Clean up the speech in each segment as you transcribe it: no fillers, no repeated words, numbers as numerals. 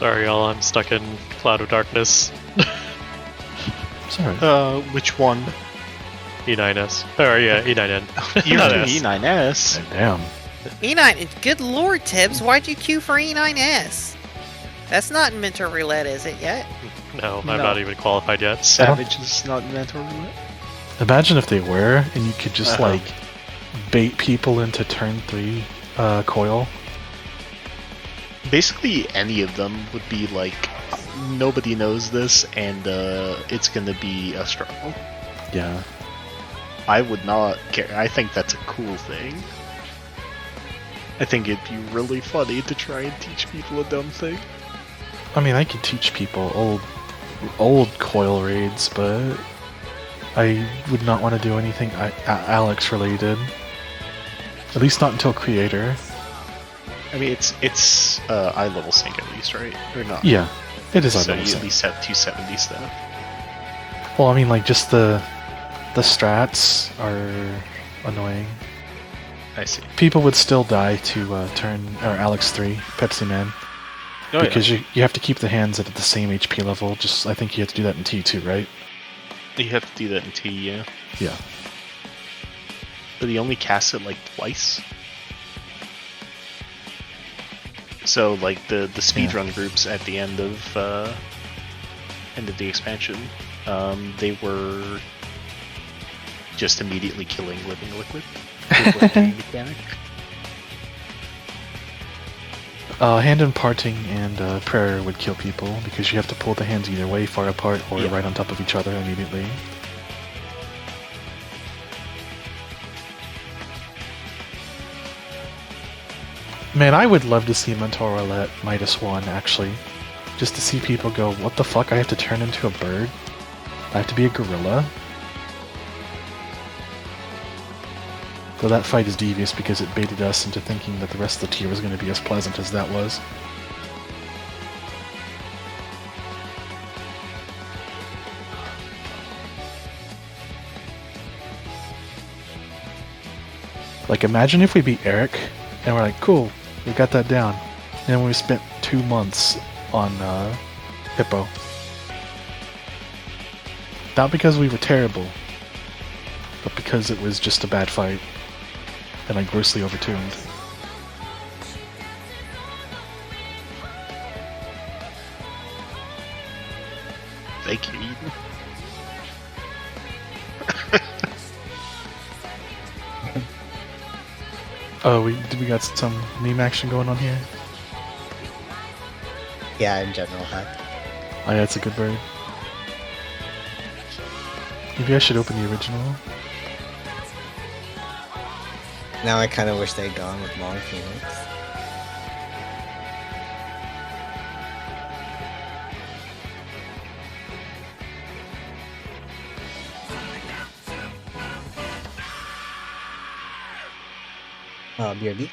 Sorry, y'all. I'm stuck in Cloud of Darkness. Sorry. Which one? E9S. Or yeah, E9N. You're Not doing S. E9S. Damn. E9, good lord, Tibbs, why'd you queue for E9S? That's not in Mentor Roulette, is it yet? No, I'm No. not even qualified yet. Savage is not mentor roulette. Imagine if they were, and you could just Uh-huh. like bait people into turn 3 coil. Basically, any of them would be like, nobody knows this, and it's gonna be a struggle. Yeah. I would not care. I think that's a cool thing. I think it'd be really funny to try and teach people a dumb thing. I mean, I could teach people old coil raids, but I would not want to do anything Alex related. At least not until creator. I mean, it's eye level sync at least, right? Or not? Yeah, it is. So on you at least have 270 stuff. Well, I mean, like just the strats are annoying. I see. People would still die to turn or Alex 3 Pepsi Man Oh, because you have to keep the hands at the same HP level. Just I think you have to do that in T2, right? you have to do that in T, yeah. Yeah. But he only casts it like twice. So like the speedrun groups at the end of the expansion, they were just immediately killing living liquid. With like any mechanic. Hand and parting and prayer would kill people because you have to pull the hands either way, far apart or Yeah. right on top of each other immediately. Man, I would love to see Mentor Roulette -1 actually. Just to see people go, what the fuck, I have to turn into a bird? I have to be a gorilla? Though that fight is devious because it baited us into thinking that the rest of the tier was going to be as pleasant as that was. Like, imagine if we beat Eric, and we're like, cool, we got that down. And then we spent 2 months on Hippo. Not because we were terrible, but because it was just a bad fight, and I grossly overtuned. Thank you, Eden. Oh, we got some meme action going on here? Yeah, in general, huh? Oh yeah, it's a good bird. Maybe I should open the original. Now I kind of wish they'd gone with Long Phoenix. BRB?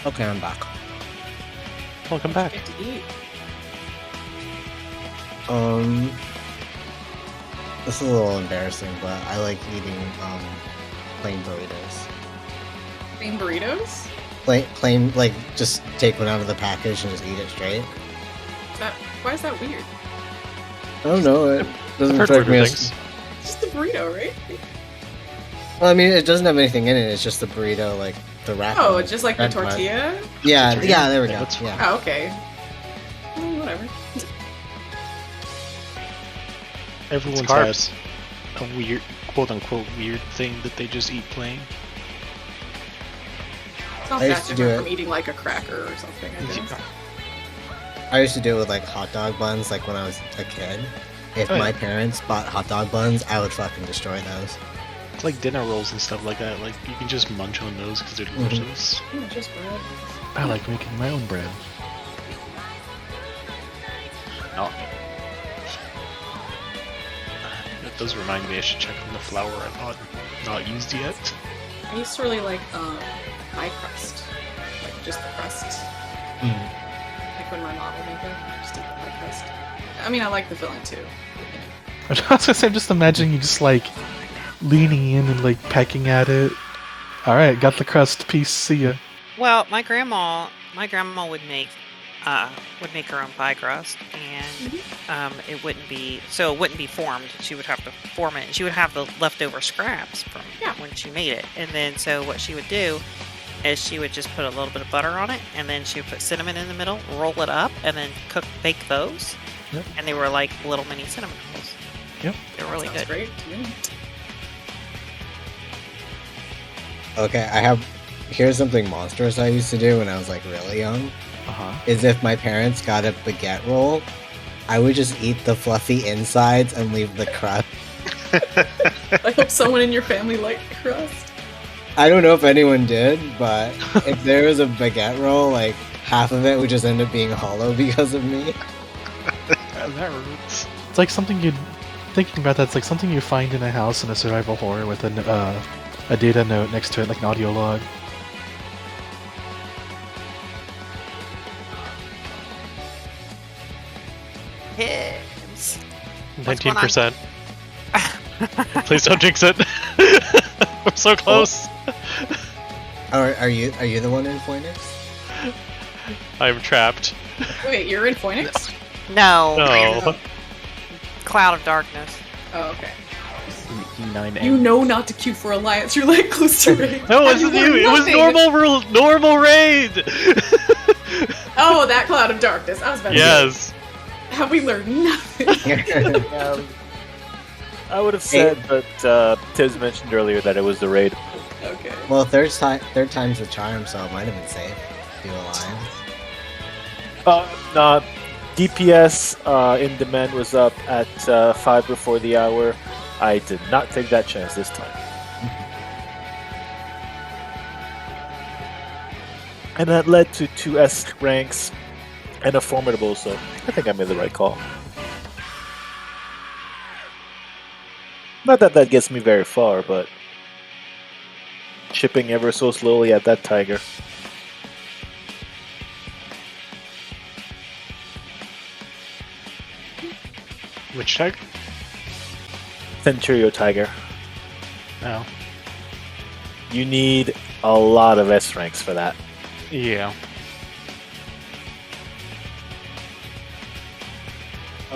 Okay, I'm back. Welcome back. Get to eat. This is a little embarrassing, but I like eating plain burritos. Bean burritos? Plain, like just take one out of the package and just eat it straight. Why is that weird? I don't know. It doesn't I've heard strike me weird as. things. It's just a burrito, right? Well, I mean, it doesn't have anything in it. It's just the burrito, like the wrap. Oh, it's just like the Red part. tortilla? Yeah, Tortilla? yeah. There we Yeah, go. that's Yeah. Oh, okay. Whatever. Everyone's It's had carbs. a weird, quote-unquote weird thing that they just eat plain. It's not I that used to do different it. from eating like a cracker or something, I guess. I used to do it with like hot dog buns, like when I was a kid. If Oh, yeah. my parents bought hot dog buns, I would fucking destroy those. It's like dinner rolls and stuff like that. Like you can just munch on those because they're delicious. Yeah, just bread. I like making my own bread. Oh. That does remind me I should check on the flour I've not used yet. I used to really like pie crust, like just the crust. Like when my mom would make it, just eat the pie crust. I mean, I like the filling too. I was gonna say, I'm just imagining you just like leaning in and like pecking at it. All right, got the crust piece. See ya. Well, my grandma would make her own pie crust, and it wouldn't be formed. She would have to form it, and she would have the leftover scraps from when she made it. And then so what she would do is she would just put a little bit of butter on it, and then she would put cinnamon in the middle, roll it up, and then bake those. Yep. And they were like little mini cinnamon rolls. Yep. They're really Sounds good. great to me. Okay, here's something monstrous I used to do when I was like really young. Is if my parents got a baguette roll, I would just eat the fluffy insides and leave the crust. I hope someone in your family liked crust. I don't know if anyone did, but if there was a baguette roll, like half of it would just end up being hollow because of me. That hurts. It's like something you'd thinking about that. It's like something you find in a house in a survival horror with a data note next to it, like an audio log. Hims. 19%. Please don't jinx it. We're so close. Are you the one in Phoenix? I'm trapped. Wait, you're in Phoenix? No. No. Cloud of Darkness. Oh, okay. E9M. You know not to queue for Alliance. You're like close to raid. No, it And you wasn't you. learn It was nothing. normal raid. Oh, that Cloud of Darkness. I was about to Yes. say, have we learned nothing? Yeah, I would have said, but Tibbs mentioned earlier that it was the raid. Okay. Well, third time's the charm, so it might have been safe. Do Alliance. No, DPS in demand was up at 5 before the hour. I did not take that chance this time. And that led to 2 S ranks and a formidable, so I think I made the right call. Not that that gets me very far, but chipping ever so slowly at that tiger. Which tag? Centurio tiger. Oh. You need a lot of S ranks for that. Yeah.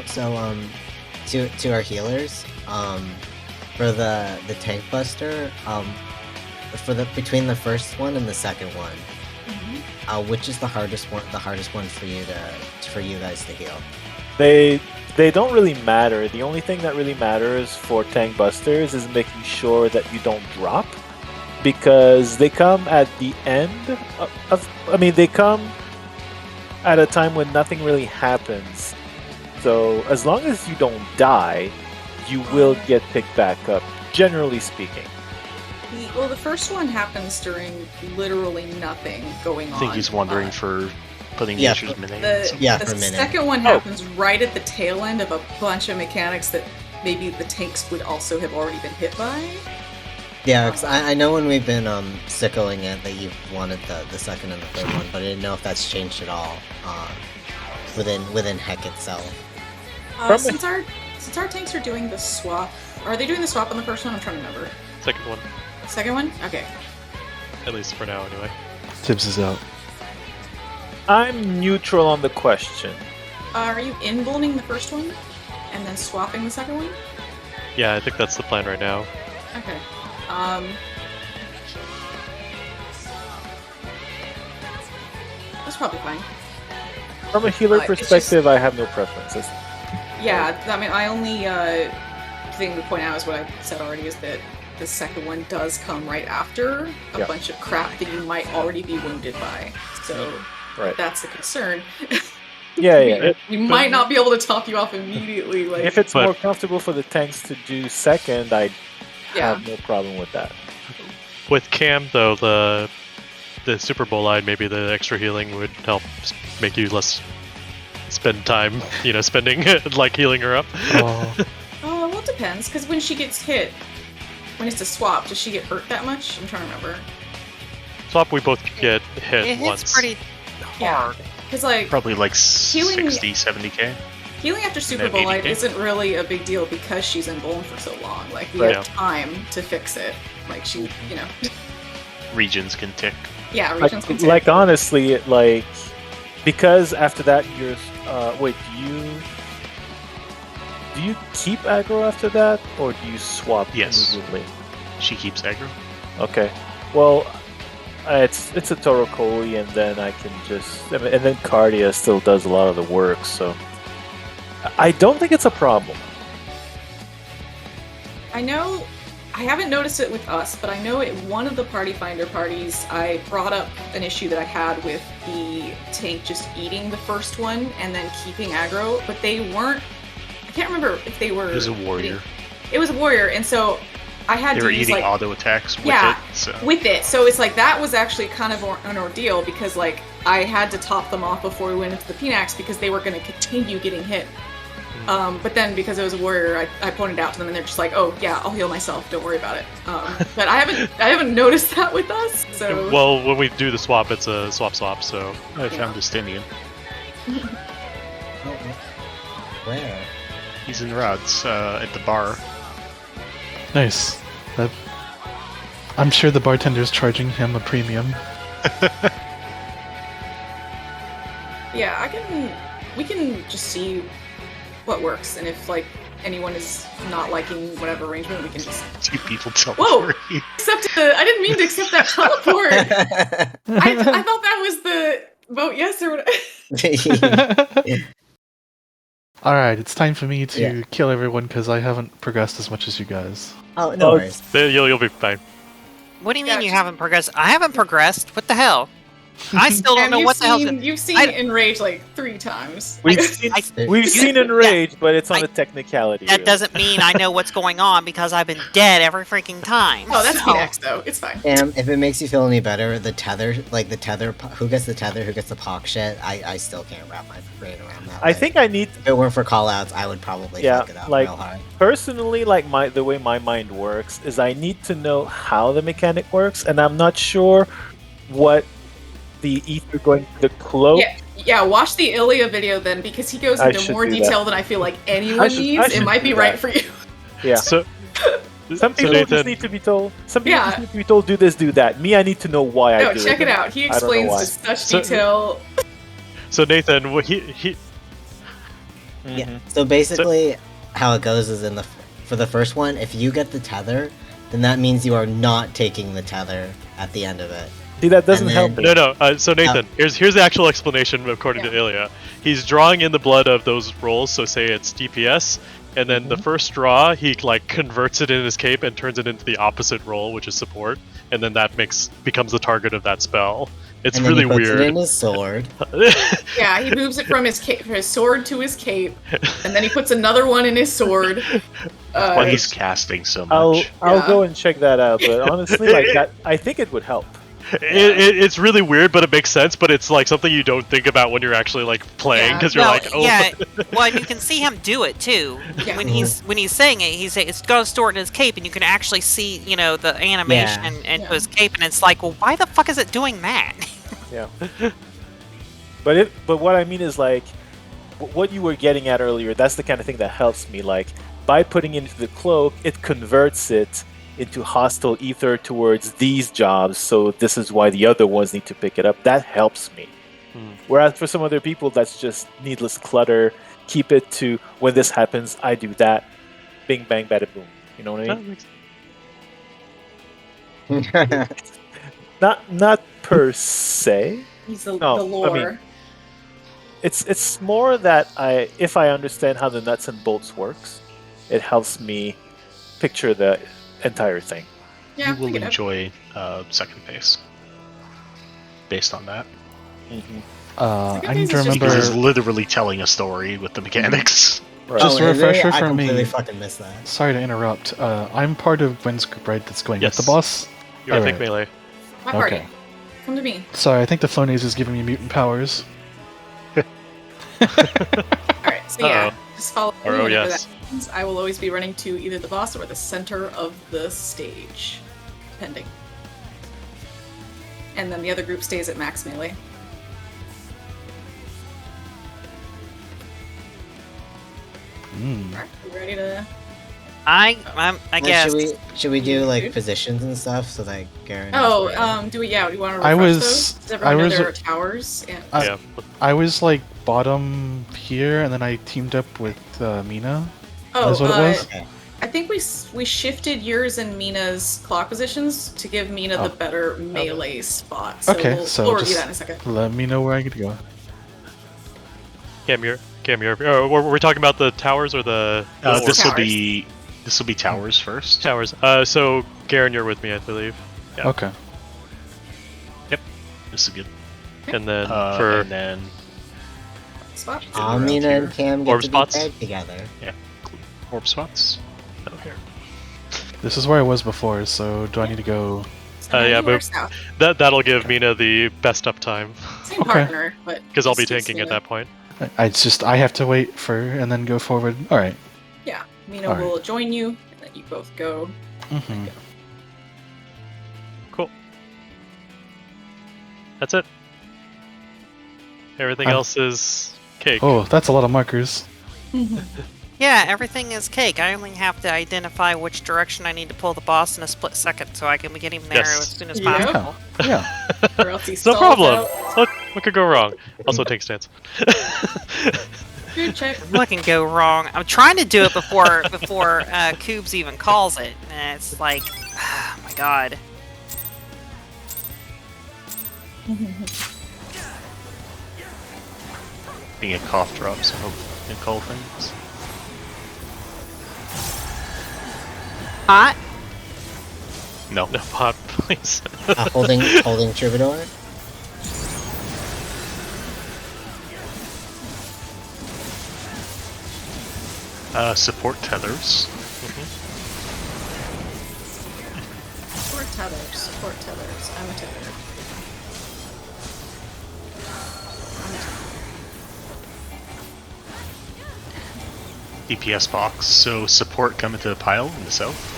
So, to our healers, for the tank buster, between the first one and the second one, which is the hardest one? The hardest one for you guys to heal. They don't really matter. The only thing that really matters for tank busters is making sure that you don't drop, because they come at the end they come at a time when nothing really happens. So as long as you don't die, you will get picked back up, generally speaking. Well, the first one happens during literally nothing going on. I think he's wondering for putting Yeah, nature's minute. The for a minute. second one happens right at the tail end of a bunch of mechanics that maybe the tanks would also have already been hit by. Yeah, because I know when we've been sickoing it that you've wanted the second and the third one, but I didn't know if that's changed at all within Heck itself. Since our tanks are doing the swap, are they doing the swap on the first one? I'm trying to remember. Second one, Second one? Okay. at least for now, anyway. Tibbs is out. I'm neutral on the question. Are you inbulning the first one and then swapping the second one? Yeah, I think that's the plan right now. Okay. That's probably fine. From a healer It's perspective, I have no preferences. Yeah, I mean, I only thing to point out is what I said already is that the second one does come right after a Yeah. bunch of crap that you might already be wounded by. So Right. that's the concern. Yeah. We might not be able to top you off immediately. Like, If it's But- more comfortable for the tanks to do second, I yeah, have no problem with that. With Cam though, the Super Bowl line, maybe the extra healing would help make you less spend time, spending like healing her up. Oh, well, it depends. Because when she gets hit, when it's a swap, does she get hurt that much? I'm trying to remember. Swap, we both get hit It hits once. pretty hard. Because like Probably like Healing- 60, 70k. healing after Super That Bowl Light 80K? isn't really a big deal because she's in Bone for so long. Like we Right. have time to fix it. Like she, Regions can tick. yeah, regions can take. Like honestly, like because after that you're wait, do you keep aggro after that or do you swap Yes. immediately? She keeps aggro. Okay. Well, it's a Toro Koli, and then I can and then Cardia still does a lot of the work, so I don't think it's a problem. I know I haven't noticed it with us, but I know at one of the Party Finder parties, I brought up an issue that I had with the tank just eating the first one and then keeping aggro, but they weren't. I can't remember if they were. It was a warrior. It was a warrior, and so I had They to were use eating like auto attacks with Yeah. it. So with it. So it's like that was actually kind of an ordeal because like I had to top them off before we went into the Phoenix because they were going to continue getting hit. But then because it was a warrior, I pointed out to them and they're just like, "Oh yeah, I'll heal myself. Don't worry about it." But I haven't noticed that with us. So Well, when we do the swap, it's a swap, so I found Justinian. Where? He's in Rods at the bar. nice. I'm sure the bartender's charging him a premium. yeah, we can just see what works, and if like anyone is not liking whatever arrangement, we can just Two people Whoa! teleport. accept it. I didn't mean to accept that teleport. I thought that was the vote yes or whatever. Alright, it's time for me to Yeah. kill everyone because I haven't progressed as much as you guys. Oh, no Oh, worries. you'll be fine. What do you mean Gotcha. you haven't progressed? I haven't progressed. What the hell? I still don't And know what the hell. you've seen I- Enrage like 3 times. We've seen, I- we've seen Enrage, but it's on I- a technicality. That really. doesn't mean I know what's going on because I've been dead every freaking time. Oh, that's so- PX though. It's fine. And if it makes you feel any better, the tether, who gets the tether, who gets the pock shit, I still can't wrap my brain around that. I think I need if it weren't for callouts, I would probably Yeah, fuck it up like- real hard. personally, like the way my mind works is I need to know how the mechanic works, and I'm not sure what the ether going to the cloak. Yeah, watch the Ilya video then because he goes I into should more do that. detail than I feel like anyone I needs. It should might be do right that. for you. Yeah. So, Some people Nathan, just need to be told. Some people Yeah. just need to be told, do this, do that. Me, I need to know why I No, do check it. it out. He I don't know explains why. with such So- detail. so Nathan, he Yeah. Mhm. So basically, how it goes is for the first one, if you get the tether, then that means you are not taking the tether at the end of it. See, that doesn't And help. then- me. No. So Nathan, here's the actual explanation according to Yeah. Ilya. He's drawing in the blood of those rolls. So say it's DPS, and then the first draw he like converts it in his cape and turns it into the opposite roll, which is support, and then that becomes the target of that spell. It's and then really he puts weird. it in his sword. Yeah, he moves it from his sword to his cape, and then he puts another one in his sword. Why he's casting so I'll much. I'll Yeah. go and check that out. But honestly, like that, I think it would help. It's really weird, but it makes sense. But it's like something you don't think about when you're actually like playing Yeah. because you're Well, like, oh, yeah. Well, and you can see him do it too. Yeah. When he's saying it, he's saying it's going to store it in his cape, and you can actually see, the animation and Yeah. his cape, and it's like, well, why the fuck is it doing that? Yeah. But what I mean is like what you were getting at earlier. That's the kind of thing that helps me. Like by putting it into the cloak, it converts it into hostile ether towards these jobs. So this is why the other ones need to pick it up. That helps me. Whereas for some other people, that's just needless clutter. Keep it to when this happens, I do that. Bing bang bada boom. You know what I mean? Not per se. He's the No, I lore. mean- It's more that if I understand how the nuts and bolts works, it helps me picture the entire thing. yeah, You will pick it up. enjoy second base based on that. Mm-hmm. I need to Because Because he's remember. literally telling a story with the mechanics. Right. Just a is it? refresher I for completely me. fucking missed that. Sorry to interrupt. I'm part of Gwen's group, right? That's going Yes. with the boss. You're I think Alright. melee. My party. Okay. Come to me. Sorry, I think the Flonase is giving me mutant powers. Alright, so yeah, Uh-oh. just follow me Or, oh, whenever yes. that happens. I will always be running to either the boss or the center of the stage, depending. And then the other group stays at max melee. Alright, you ready to... I Or guess. should we do like positions and stuff so that Garen? Oh, knows where- do we, yeah, do you want to I refresh was- those? Does everyone I know was- there are towers? And... Yeah. I was like bottom here, and then I teamed up with Mina. That's what it was? Okay. I think we shifted yours and Mina's clock positions to give Mina the better melee spot. So Okay, we'll, so we'll review just- that in a second. Let me know where I get to go. Cam, were we talking about the towers or the This will Towers. be towers first. towers? So Garen, you're with me, I believe. Yeah. Okay. This is good. And then And then Spot. around Mina here. and Cam get Orb to spots? be paired together. orb spots. Okay. This is where I was before, so do I need to go? So yeah, now but- we're south. That'll give Mina the best uptime Same Okay. partner, but because I'll be just tanking at Mina. that point. It's just I have to wait for and then go forward. All right. Yeah, Mina Alright. will join you, and then you both go. Mm-hmm. Cool. That's it. Everything I'm- else is cake. Oh, that's a lot of markers. Yeah, everything is cake. I only have to identify which direction I need to pull the boss in a split second, so I can be getting there Yes. as soon as Yeah. possible. Yeah. Or else he It's no stalls problem. out. What could go wrong? Also, tank stance. Good check. What can go wrong? I'm trying to do it before Koobs even calls it, and it's like, oh my god. Being a cough drop, so hope you can call things. Hot? No. No pot, please. Holding Troubadour. Support tethers. Support tethers. Support tethers. I'm a tether. DPS box. So support come into the pile in the south.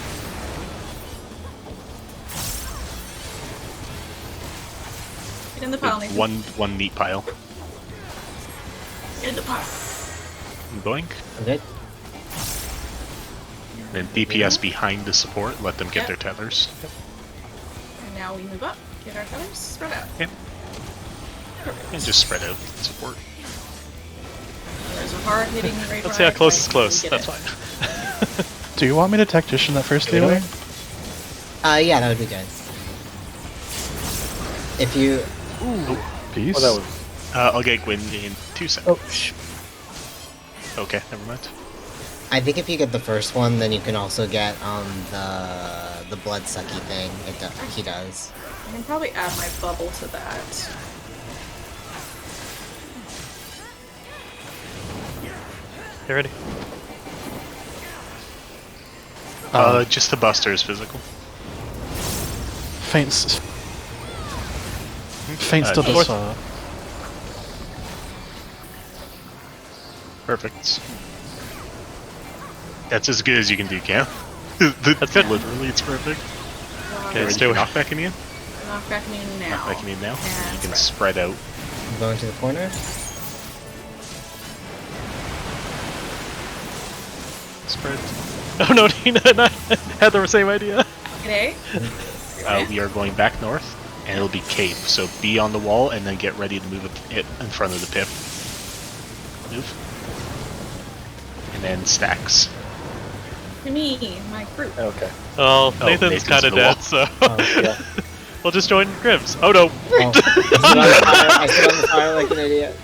Get in the pile, Nathan. One neat pile. Get in the pile. I'm going. I'm good. Then DPS behind the support. Let them get Yep. their tethers. And now we move up. Get our tethers. Spread out. Okay. And just spread out support. There's a hard hitting right. Let's see how close is right, close. get That's it. fine. Do you want me to tactician that first Yeah. anyway? Yeah, that would be good. If you Peace. Oh, that was. I'll get Gwyn in 2 seconds. Oh, Okay, never mind. I think if you get the first one, then you can also get the blood sucky thing. He does. I can probably add my bubble to that. You ready? Just the buster is physical. Faints. Faint still does. Perfect. That's as good as you can do, Cam. That's good. Literally, it's perfect. Okay, Ready stay for away. knockback immune? Knock back immune now. Knockback immune now. And You can spread. spread out. I'm going to the corner. Spread. Oh no, Tina and I had the same idea. Okay. We are going back north, and it'll be cape. So be on the wall, and then get ready to move it in front of the pip. Move. And then stacks. To me, my group. okay. Well, Oh, Nathan's Nathan's kind of in the wall. dead, so Oh, yeah. we'll just join Grims. Oh no. Oh, I sit on the fire like an idiot.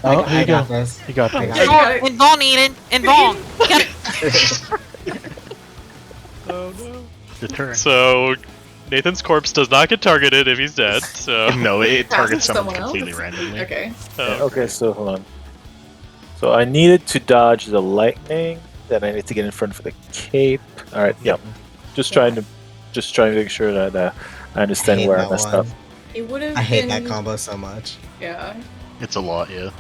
Oh, here I you got go. this. You got I this. got it. got it. Invuln, Eden! Invuln! Get it! Oh no. The turn. So Nathan's corpse does not get targeted if he's dead. So No, it targets someone someone else? completely randomly. Okay. Okay, so hold on. So I needed to dodge the lightning. Then I need to get in front for the cape. All right. Yep. Just trying to make sure that I understand hate where I that messed one. up. It would have I hate been... that combo so much. Yeah. It's a lot, yeah.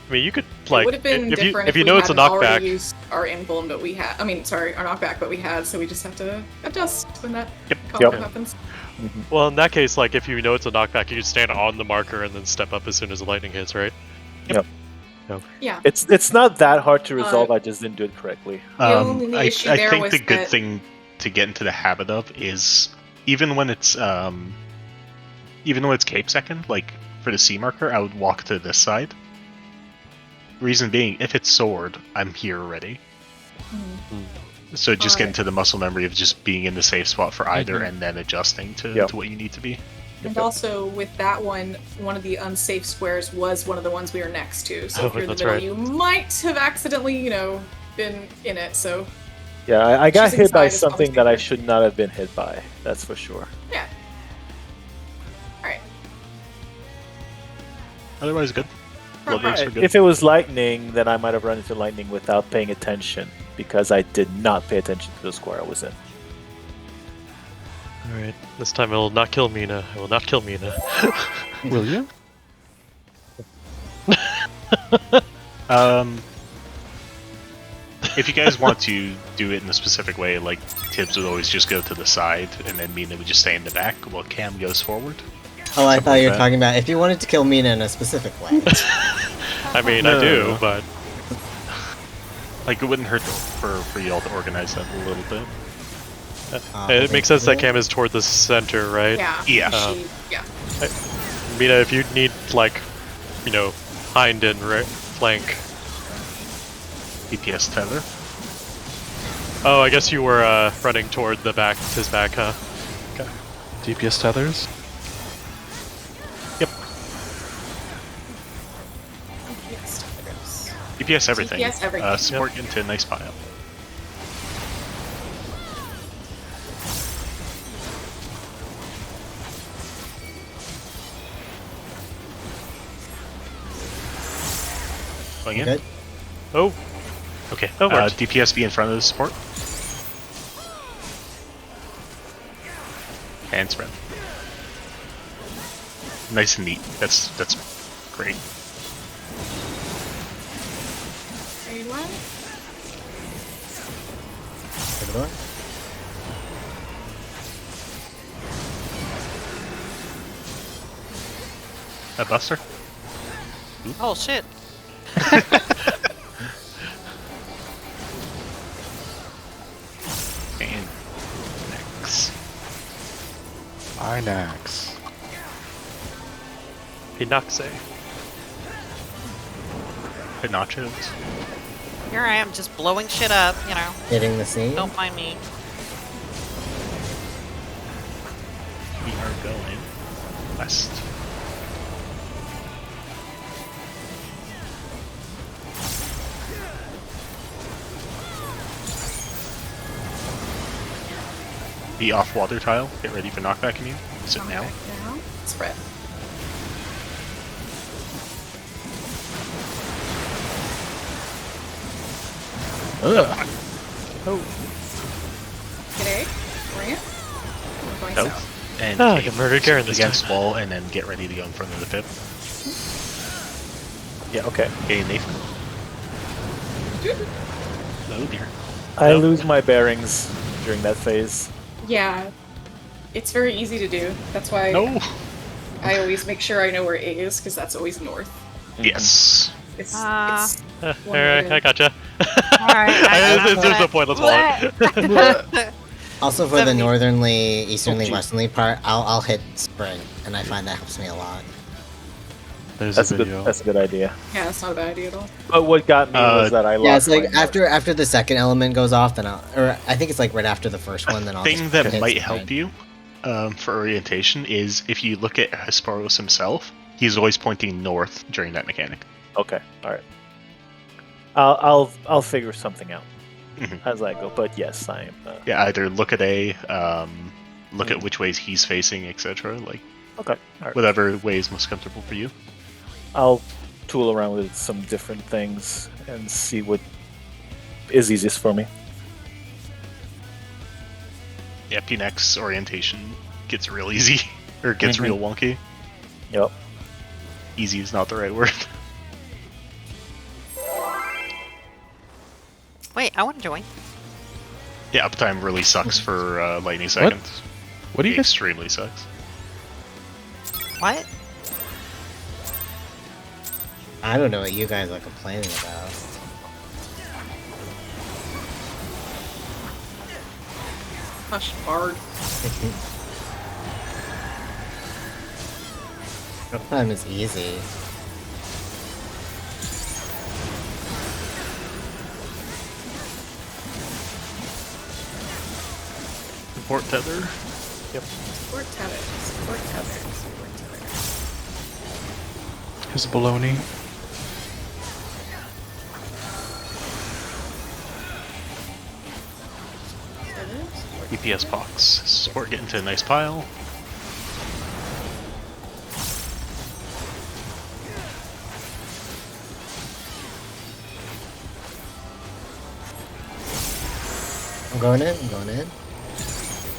I mean, you could It like would have been if different you we know it's a hadn't already knockback. used our invuln, but we had. I mean, sorry, our knockback, but we had. So we just have to adjust when that combo happens. Well, in that case, like if you know it's a knockback, you just stand on the marker and then step up as soon as the lightning hits, right? Yep. Yeah. It's not that hard to resolve. I just didn't do it correctly. only I issue there think was the good that- thing to get into the habit of is even when it's cape second, like for the C marker, I would walk to this side. Reason being, if it's sword, I'm here already. So just get into the muscle memory of just being in the safe spot for either and then adjusting to what you need to be. And also with that one of the unsafe squares was one of the ones we were next to. So if you're in the that's middle, right. you might have accidentally, been in it. So Yeah, I got Choosing hit by side is something always that I different. should not have been hit by. That's for sure. yeah. All right. Otherwise, good. Blood rates are good. If it was lightning, then I might have run into lightning without paying attention because I did not pay attention to the square I was in. All right, this time I will not kill Mina. I will not kill Mina. Will you? If you guys want to do it in a specific way, like Tibbs would always just go to the side, and then Mina would just stay in the back while Cam goes forward. Oh, I thought you were that. talking about if you wanted to kill Mina in a specific way. I mean, I do, No. but Like, it wouldn't hurt for y'all to organize that a little bit. it makes sense that Cam is toward the center, right? Yeah. Yeah. Yeah. Mina, if you need like, hind and flank. DPS tether. Oh, I guess you were running toward his back, huh? DPS tethers? DPS everything. DPS everything. Support into a nice pile. Going in. Good. Oh, Okay. That worked. DPS be in front of the support. And spread. Nice and neat. That's great. Grade 1. Good one. A buster. Oh shit. And next. Inax. Pinoxe. Hit nachos. Here I am just blowing shit up, Hitting the scene. Don't mind me. We are going west. The off-water tile. Get ready for knockback immune. Is it now? Now. Spread. Ugh. G'day. Orient. We're going Nope. south. And Ah, I take got murdered Garen this against time. wall, and then get ready to go in front of the pip. Yeah, okay. Okay, Nathan. Oh dear. I Nope. lose my bearings during that phase. Yeah. It's very easy to do. That's why No. I always make sure I know where A is, because that's always north. Yes. It's All one right, way I gotcha. Alright, There's no point. Let's walk. Also, for the 70. northernly, easternly, gee. westernly part, I'll hit sprint, and I find that helps me a lot. There's That's a a good. video. That's a good idea. Yeah, that's not a bad idea at all. But what got me was that I lost. Yeah, it's like my mark. after the second element goes off, then I think it's like right after the first one, then I'll Thing just that hit might sprint. help you for orientation is if you look at Hesperos himself, he's always pointing north during that mechanic. Okay, all right. I'll figure something out. as I go. But yes, I am. Yeah, either look at A, look at which ways he's facing, etc. Like Okay. All right. whatever way is most comfortable for you. I'll tool around with some different things and see what is easiest for me. Yeah, Phoenix orientation gets real easy, or gets real wonky. Yep. Easy is not the right word. Wait, I want to join. Yeah, uptime really sucks for lightning seconds. What do you guys? Extremely sucks. What? I don't know what you guys are complaining about. Hush, Bard. Uptime is easy. Support tether. Support tether. Support tether. Support tether. His baloney. Tether. Support DPS box. Support get into a nice pile. I'm going in. I'm going in.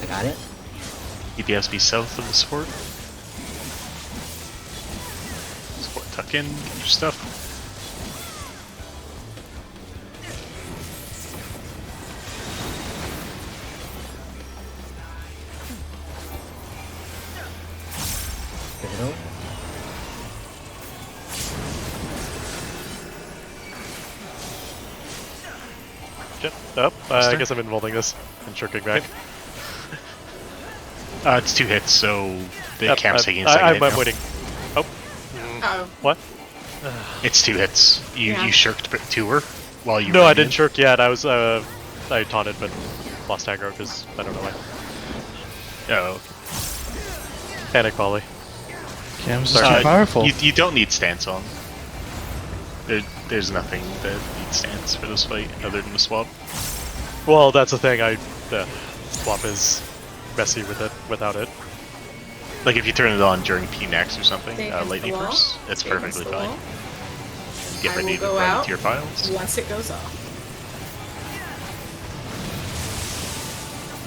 I got it. DPS be south of the support. Support tuck in, get your stuff. Pivotal. Yep. Oh, I guess I'm involving this and shirking back. It's 2 hits, so the Yep, camp's taking a second hit I'm now. waiting. Oh, Oh, what? It's 2 hits. Yeah. You shirked to her while you No, ran I in. didn't shirk yet. I was I taunted but lost aggro because I don't know why. Oh, Panic volley. Cam's Sorry. just too powerful. You don't need stance on. There's nothing that needs stance for this fight other than the swap. Well, that's the thing. The swap is messy with it without it. Like if you turn it on during PNAX or something, Stay against lightning the wall. burst, it's Stay perfectly against the fine. wall. Get I ready will to go run out into your piles. once it goes off.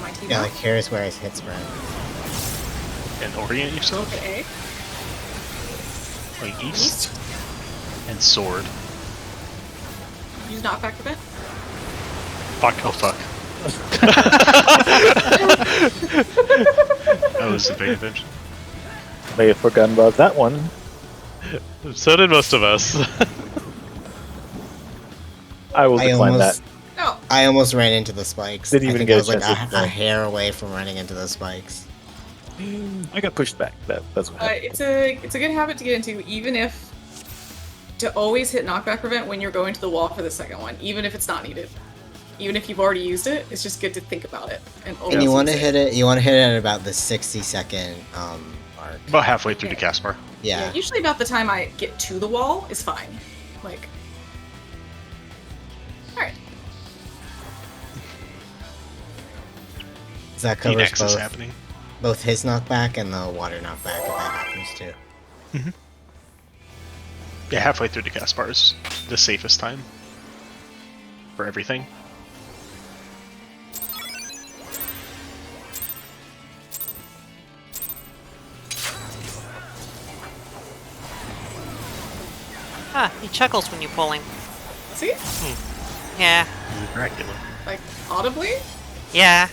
My team Yeah, out. like here's where his hits run. And orient yourself. Okay. Like east. And sword. Use knockback prevent. Fuck. Oh fuck. I wasn't paying attention. May have forgotten about that one. So did most of us. I will I decline almost, that. No. I almost ran into the spikes. Didn't I even think get I a was like chance to a hair away from running into the spikes. I got pushed back. That's what happened. It's a good habit to get into, even if to always hit knockback prevent when you're going to the wall for the second one, even if it's not needed. Even if you've already used it, it's just good to think about it. And And you want to use hit it. You want to hit it at about the 60-second mark. About halfway through the cast bar. Yeah. Usually about the time I get to the wall is fine. Like, all right. So that covers PNAX is both, happening. both his knockback and the water knockback if that happens too. Yeah, halfway through the cast bar is the safest time for everything. Ah, he chuckles when you pull him. See? Yeah. Dracula. Like, audibly? Yeah.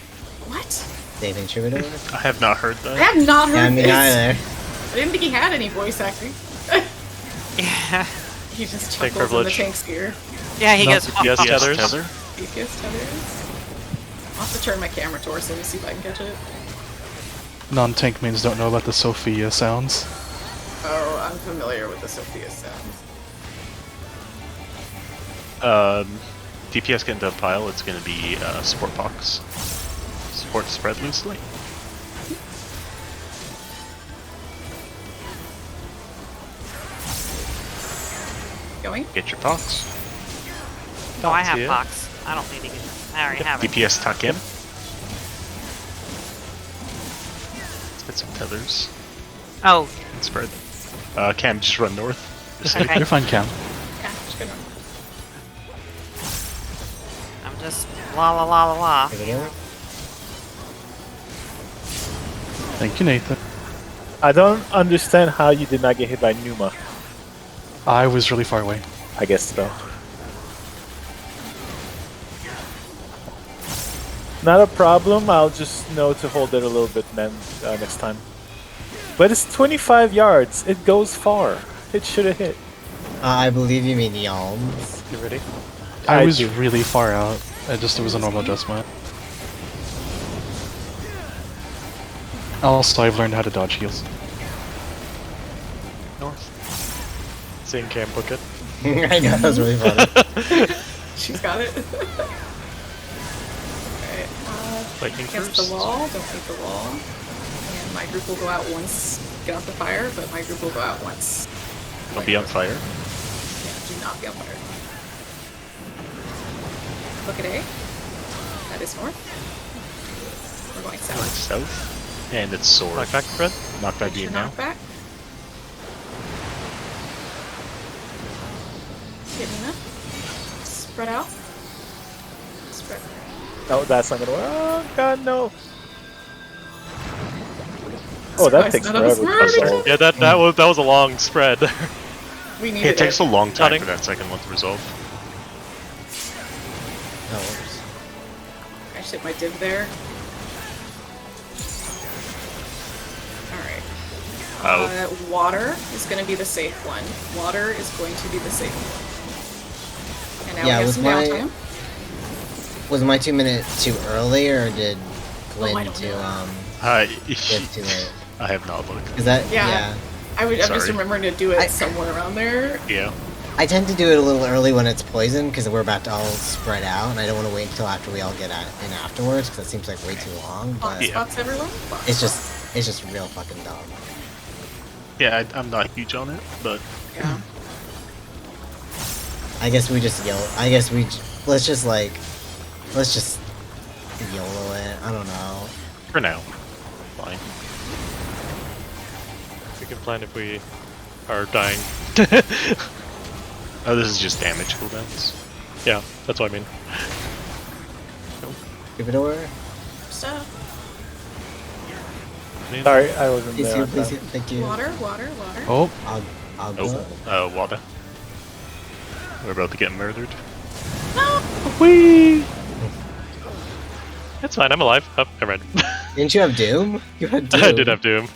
What? Saving Troubadour? I have not heard I that. have not heard Yeah, me this. neither. I didn't think he had any voice acting. Yeah. He just Tank chuckles in the privilege. tank's ear. Yeah, he Not goes. DPS "Oh, tethers. Tether? DPS tethers. I'll have to turn my camera towards him and see if I can catch it. Non-tank mains don't know about the Sophia sounds. Oh, I'm familiar with the Sophia sounds. DPS get into a pile, it's going to be support box. Support spread loosely. Going? Get your pox. Oh, I See have it. Fox. I don't need to get. I already have it. DPS tuck in. Let's get some tethers Oh, and spread. Cam, just run north. Just Okay. You're fine, Cam. Yeah, just gonna. I'm just la la la la la. Take it over. Thank you, Nathan. I don't understand how you did not get hit by Numa. I was really far away. I guess so. Not a problem. I'll just know to hold it a little bit next time. But it's 25 yards. It goes far. It should have hit. I believe you mean Yalms. You ready? I was do. really far out. It was a normal adjustment. Also, I've learned how to dodge heals. North. Seeing Cam book it. I know, that was really funny. She's got it. Alright, Lightning against first. the wall, don't leave the wall. And my group will go out once, get off the fire, but my group will go out once. I'll be on fire. Yeah, do not be on fire. Look at A. That is north. We're going Going south. south. And it's sword. Knockback spread. Knockback being now. Knockback. Hit Nina. Spread out. Spread. No, that's not gonna work. Oh god, no. Oh, that takes Surprise, none of us forever to murdered. resolve. Yeah, that was a long spread. We need It takes a long time Cutting. for that second one to resolve. No worries. I just hit my div there. Alright. Oh. Water is going to be the safe one. Water is going to be the safe one. And now Yeah, we have was some my- downtime. Was my 2 minutes too early, or did I Glenn don't to know. get too late? I have not looked. Is that Yeah. I'm just Sorry. remembering to do it I- somewhere around there. Yeah. I tend to do it a little early when it's poison because we're about to all spread out, and I don't want to wait until after we all get in afterwards because it seems like way too long. Hot But Yeah. spots everyone. it's just real fucking dumb. Yeah, I'm not huge on it, but Yeah. I guess we just yell. I guess let's just YOLO it. I don't know. for now, fine. We can plan if we are dying. Oh, this is just damage cooldowns. Yeah, that's what I mean. Give it over. Stuff. Sorry, I wasn't Please, there. on please, time. thank you. Water. Water. Oh, I'll go. Oh, water. We're about to get murdered. wee! It's fine. I'm alive. Oh, I read. Didn't you have Doom? You had Doom. I did have Doom.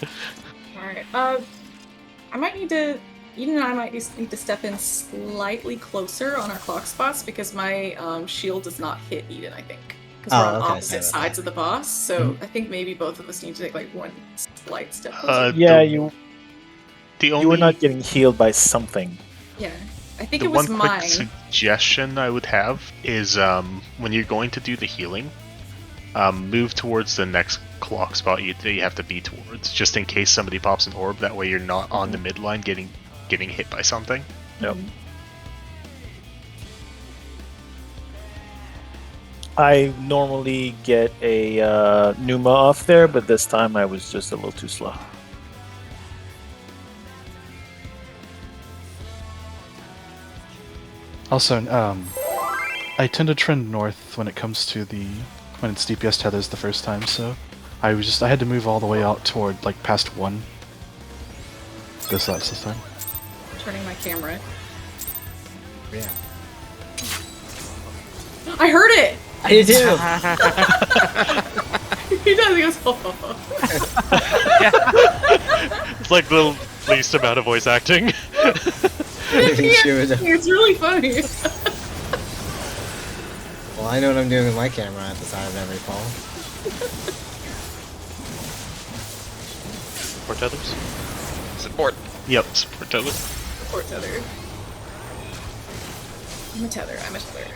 Alright. I might need to. Eden and I might need to step in slightly closer on our clock spots because my shield does not hit Eden, I think. Because we're on Oh, okay, opposite sorry about sides of the boss, so I think maybe both of us need to take like one slight step closer. Yeah, The- you The only you were not getting healed by something. Yeah. I think the it was one mine. quick suggestion I would have is when you're going to do the healing, move towards the next clock spot that you have to be towards, just in case somebody pops an orb. That way you're not on the midline getting hit by something. Yep. I normally get a Numa off there, but this time I was just a little too slow. Also, I tend to trend north when it comes to when it's DPS tethers the first time, so I had to move all the way out toward like past 1. This time. Turning my camera. Yeah. I heard it! I did too. He does. He goes, oh. It's like the least amount of voice acting. It's really funny. Well, I know what I'm doing with my camera at the side of every fall. Or tethers. Support. Yep, support tether. Poor tether. I'm a tether.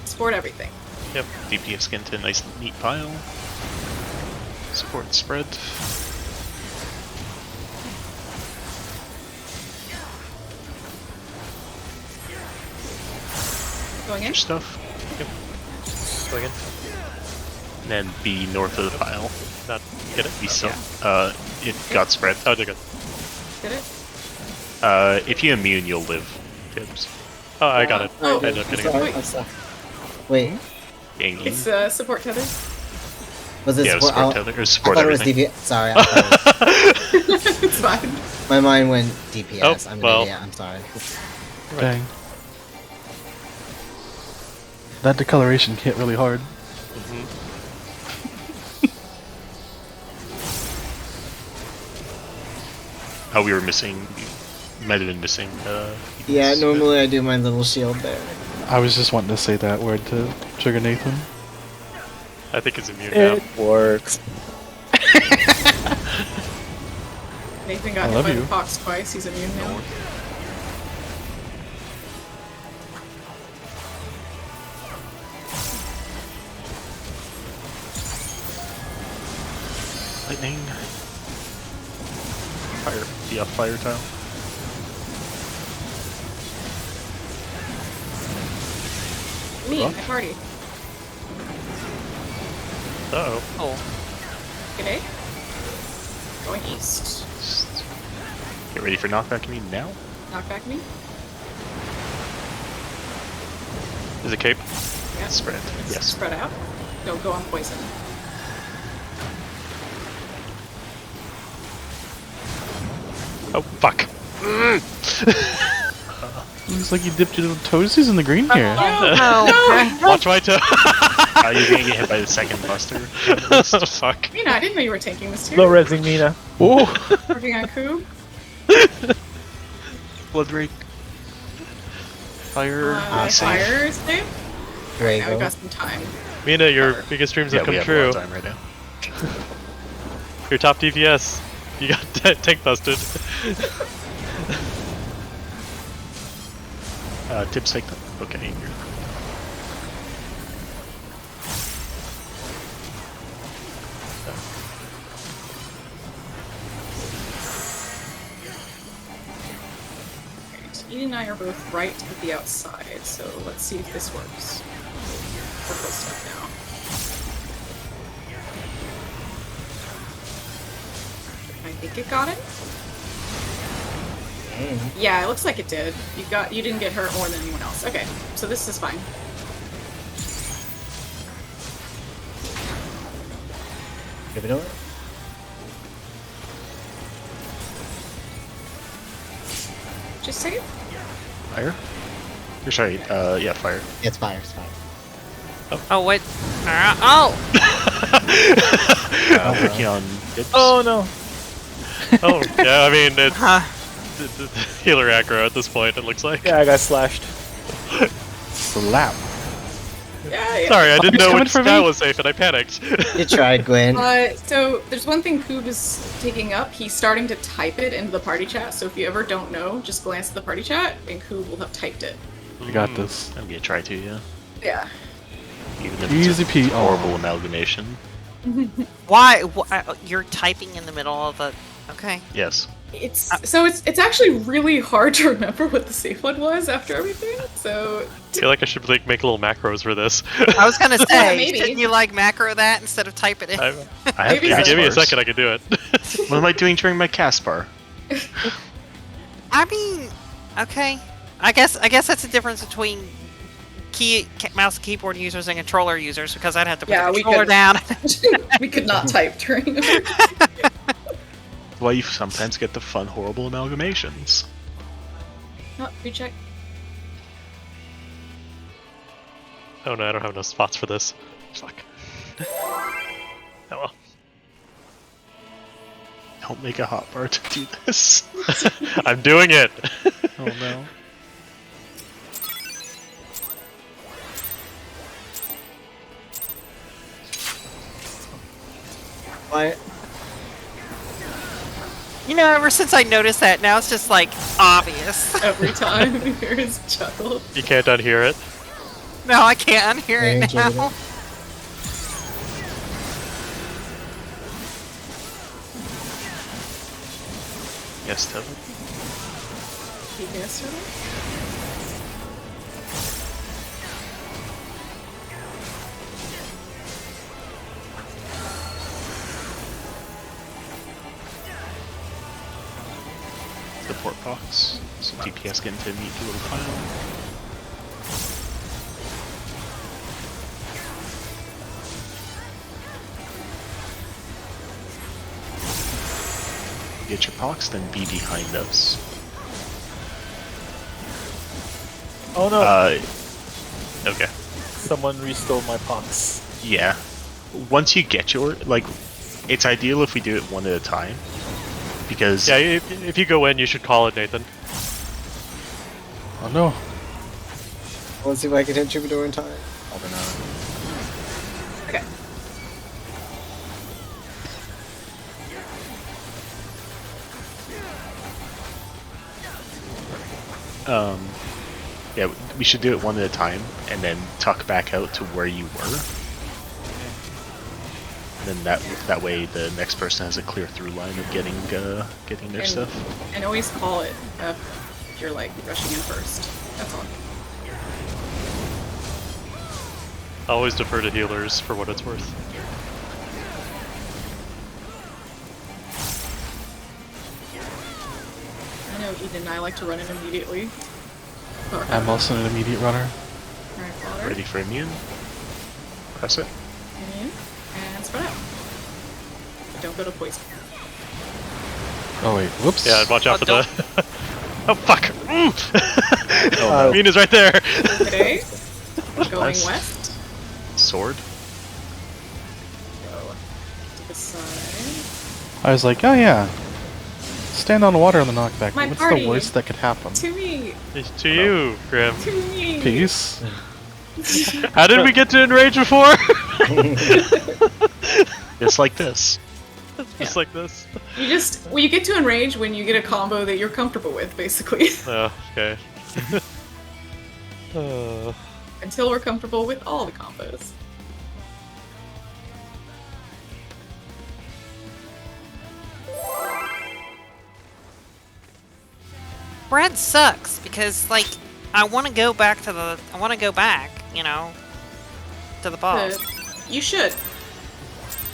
Support everything. Yep, DPS get into a nice neat pile. Support spread. Going in? your stuff. Going in. And then be north of the pile. Not get it. Be it got spread. Oh, they're good. Get it? If you immune, you'll live. Tips. Oh, I got it. Oh, I ended up getting Sorry, it. I'm sorry. Wait, Dang. It's support tether. was it Yeah, support? support tether, or I support thought it was everything. DPS. Sorry, I thought it was- It's fine. my mind went DPS. Oh, I'm an well. idiot. I'm sorry. Dang. That decoloration hit really hard. Oh, we were missing. You might have been missing. Yeah, normally I do my little shield there. I was just wanting to say that word to trigger Nathan. I think it's immune now. It works. Nathan I got hit love by you. the fox twice. He's immune now. Lightning. Fire. The fire tile. Me, my party. Uh-oh. Oh. Okay. Going east. Get ready for knockback me now. Knock back me. Is it cape? Yeah. Spread. It's Yes. Spread out. Don't go on poison. Oh, fuck. Looks like you dipped your little toesies in the green here. Oh, Watch my toe. You're gonna get hit by the second buster. Fuck. Mina, I didn't know you were tanking this too. Low resing Mina. Whoa! Working on Coob. Blood rake. Fire. Fire save. There you Now we've go. got some time. Mina, your biggest dreams have we come have a true. lot of time right now. Your top DPS. You got tank busted. Tips take them. Okay. You're... Right. Eden and I are both right at the outside, so let's see if this works. We're close enough now. I think it got it. Yeah, it looks like it did. You didn't get hurt more than anyone else. Okay, so this is fine. Give it over. Just say it. Fire? You're sorry, yeah, fire. It's fire. It's fire. oh, what? Oh! Working on tips. Oh no. Oh, yeah, I mean, it's Huh. the healer aggro at this point, it looks like. Yeah, I got slashed. Slap. Yeah. Sorry, I didn't know coming which for stat me? was safe and I panicked. You tried, Gwen. So there's one thing Coob is taking up. He's starting to type it into the party chat. So if you ever don't know, just glance at the party chat, and Coob will have typed it. I got this. I'm gonna try to, yeah. Yeah. Even if Easy it's a P. horrible Oh. amalgamation. Why? You're typing in the middle of a. Okay. Yes. It's actually really hard to remember what the safe one was after everything. So I feel like I should make little macros for this. I was gonna say, maybe. shouldn't you like macro that instead of type it in? I have Maybe cast Give me a bars. second, I can do it. What am I doing during my cast bar? I mean, okay. I guess that's the difference between mouse and keyboard users and controller users, because I'd have to put Yeah, the we controller could- down. we could not type during. Why you sometimes get the fun, horrible amalgamations. Oh, recheck. Oh no, I don't have enough spots for this. Fuck. Oh well. Don't make a hotbar to do this. I'm doing it! Oh no. Why? You know, ever since I noticed that, now it's just like obvious. Every time you hear his chuckle. You can't unhear it. No, I can't unhear Very it now. intuitive. Yes, Tevin. He missed her. box. So DPS get into a neat little pile. Get your pox, then be behind us. Oh no! Okay. Someone restole my pox. Yeah. Once you get your, like, it's ideal if we do it one at a time. Because... Yeah, if you go in, you should call it, Nathan. Oh no. Let's see if I can hit Troubadour in time. Probably not. Okay. Yeah, we should do it one at a time, and then tuck back out to where you were. And then that way the next person has a clear through line of getting their stuff. And always call it if you're like rushing in first. That's all. Always defer to healers for what it's worth. I know Eden and I like to run in immediately. I'm also an immediate runner. Alright, follow. Ready for immune? Press it. And spread out. Don't go to poison. Oh wait, whoops. Yeah, watch out for the... Oh, fuck! no. Mina's right there! Okay. Going Nice. west. Sword. Go to the side. I was like, oh yeah. Stand on water on the knockback. My What's party. the worst that could happen? To me! It's to you, Grim. To me! Peace. How did we get to enrage before? Just like this. Just like this. Well, you get to enrage when you get a combo that you're comfortable with, basically. Oh, okay. Until we're comfortable with all the combos. Brad sucks because like I want to go back, you know, to the boss. You should.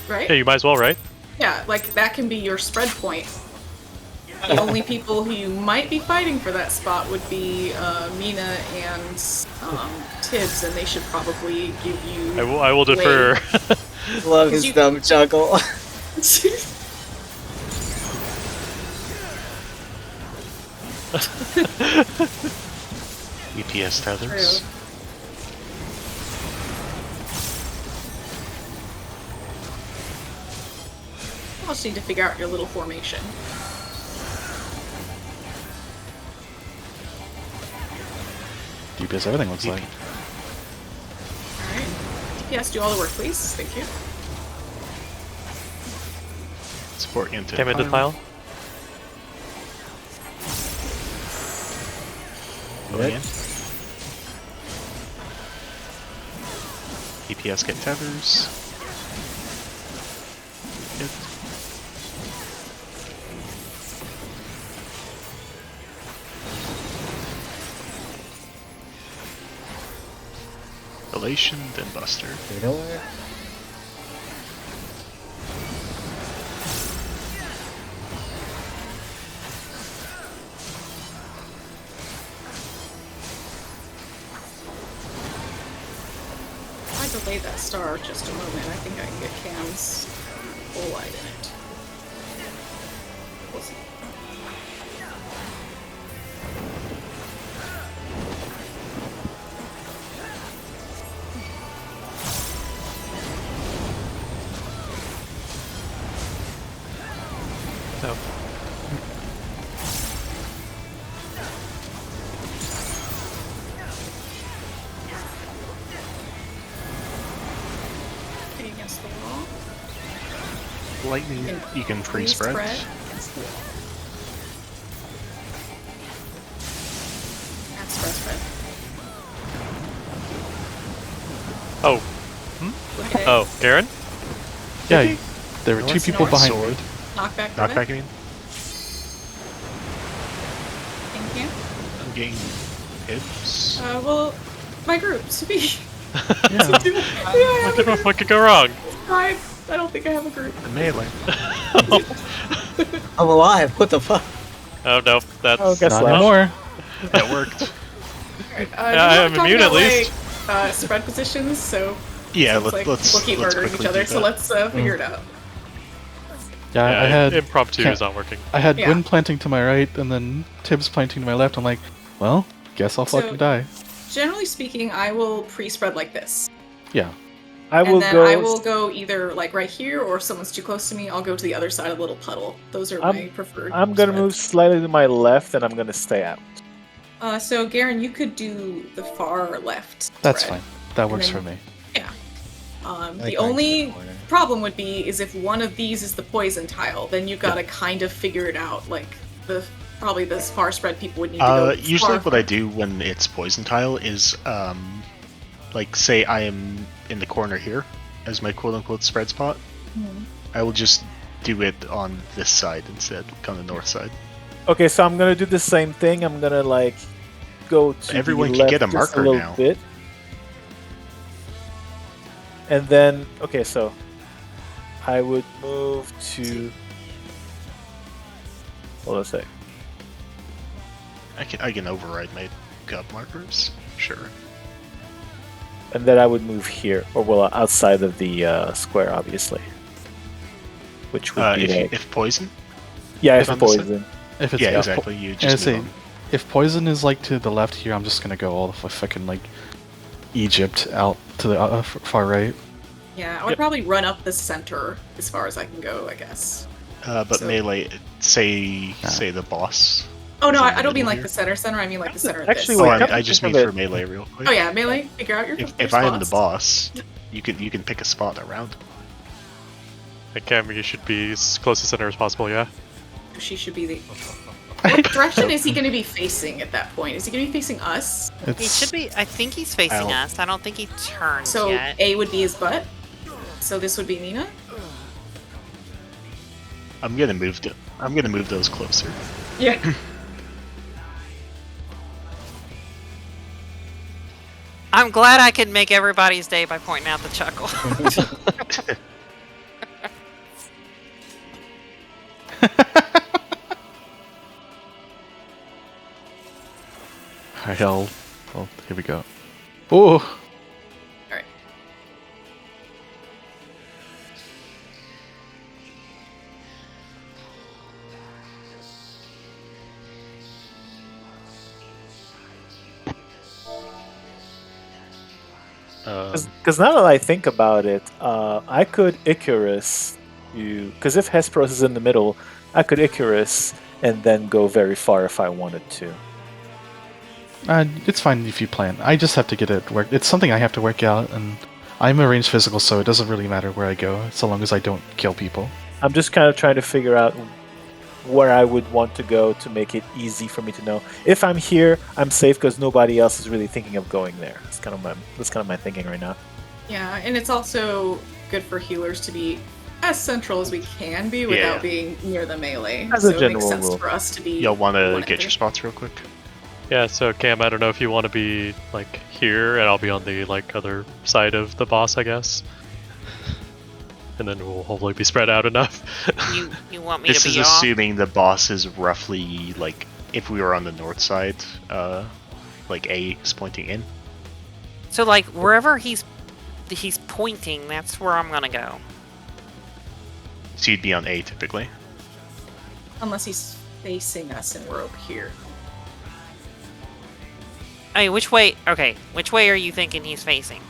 Right? Yeah, you might as well, right? Yeah, like that can be your spread point. The only people who you might be fighting for that spot would be Mina and Tibbs, and they should probably give you. I will defer. Love his dumb chuckle. EPS tethers. True. I'll just need to figure out your little formation. DPS everything looks like. Alright. DPS, do all the work, please. Thank you. Support into Came into pile. Going in. EPS get tethers. Good. Relation, then Buster. You know what? If I delay that star just a moment, I think I can get Cam's full light in it. We'll see. No. Hitting against the wall. Lightning, you can free spread. Against the wall. And spread. Oh. Okay. Oh, Garen? Yeah, there were No, two it's people not. behind Sword. me. Knockback. Knockback, I mean. Thank you. I'm getting hits. Well, my group, Subi. Yeah. What could go wrong? I don't think I have a group. The melee. I'm alive. What the fuck? Oh no, that's Oh, guess Not not. anymore. that worked. Alright, I'm immune at least. Spread positions, so Yeah, it's like let's people keep murdering each quickly other, do so that. let's figure it out. Yeah, I had impromptu can't- is not working. I had Yeah. Wind planting to my right, and then Tibbs planting to my left. I'm like, well, guess I'll So- fucking die. Generally speaking, I will pre-spread like this. Yeah. I will And then go. I will go either like right here, or if someone's too close to me, I'll go to the other side of the little puddle. Those are my preferred. I'm gonna move spreads. slightly to my left, and I'm gonna stay out. So Garen, you could do the far left. That's spread. fine. That works then- for me. Yeah. I like The going to only corner. problem would be is if one of these is the poison tile, then you've got to kind of figure it out. Like probably the far spread people would need to go. Usually, far what I do when it's poison tile is, like, say I am in the corner here as my quote-unquote spread spot. Mhm. I will just do it on this side instead, on the north side. Okay, so I'm gonna do the same thing. I'm gonna like go to Everyone the can left get a just marker little now. bit, and then okay, so I would move to. Hold on a sec. I can override my gut markers. Sure. And then I would move here, or well, outside of the square, obviously. Which would be like, if poison. yeah, if if on this side? poison. If it's Yeah, exactly. You And I just say, move 'em. if poison is like to the left here, I'm just gonna go all the fucking like Egypt out to the far right. Yeah, I would probably run up the center as far as I can go, I guess. But so- melee, say the boss. Oh no, Is it I don't mean middle like here? the center. I mean like the center of Actually, this. wait, Oh, come I to just think mean of for it- melee real quick. Oh yeah, melee. Figure out your. If your I am the spots. boss, you can pick a spot around. And Cam, you should be as close to center as possible. Yeah. She should be the. What direction is he going to be facing at that point? Is he going to be facing us? He It's should be. I think he's facing Ow. us. I don't think he turned So yet. A would be his butt. So this would be Nina. I'm gonna move those closer. Yeah. I'm glad I could make everybody's day by pointing out the chuckle. Alright, well, here we go. Oh, All right. Because now that I think about it, I could Icarus you. Because if Hesperos is in the middle, I could Icarus and then go very far if I wanted to. it's fine if you plan. I just have to get it work. It's something I have to work out, and I'm a ranged physical, so it doesn't really matter where I go, so long as I don't kill people. I'm just kind of trying to figure out where I would want to go to make it easy for me to know. If I'm here, I'm safe because nobody else is really thinking of going there. That's kind of my thinking right now. Yeah, and it's also good for healers to be as central as we can be without Yeah. being near the melee. As a so it general makes sense rule. for us to be. Y'all want to one get at your the- spots real quick? Yeah. So Cam, I don't know if you want to be like here, and I'll be on the like other side of the boss, I guess. And then we'll hopefully be spread out enough. You want me This to is be off? assuming the boss is roughly like if we were on the north side, like A is pointing in. So like wherever he's pointing, that's where I'm gonna go. So you'd be on A typically. Unless he's facing us and we're over here. I mean, which way? Okay, which way are you thinking he's facing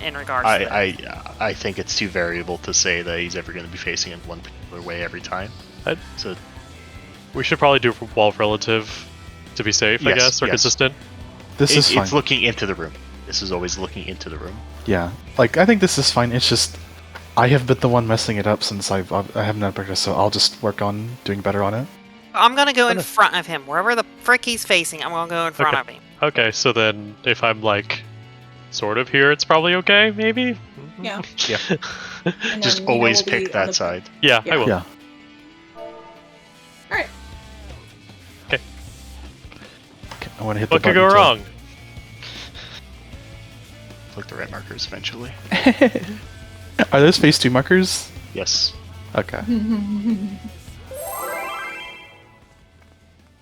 in regards to that? I think it's too variable to say that he's ever going to be facing in one particular way every time. I'd- So We should probably do wall relative to be safe, I Yes, guess, or yes. consistent. This is fine. it's looking into the room. This is always looking into the room. Yeah, like I think this is fine. It's just I have been the one messing it up since I haven't had practice, so I'll just work on doing better on it. I'm gonna go in front of him. Wherever the frick he's facing, I'm gonna go in front Okay. of him. Okay, so then if I'm like sort of here, it's probably okay, maybe? Yeah. Yeah. And Just then Nina always will be pick on that the- side. Yeah, I Yeah. will. Yeah. Alright. Okay, I want to hit the What could button go to- wrong? Click the red markers eventually. Are those phase 2 markers? Yes. Okay.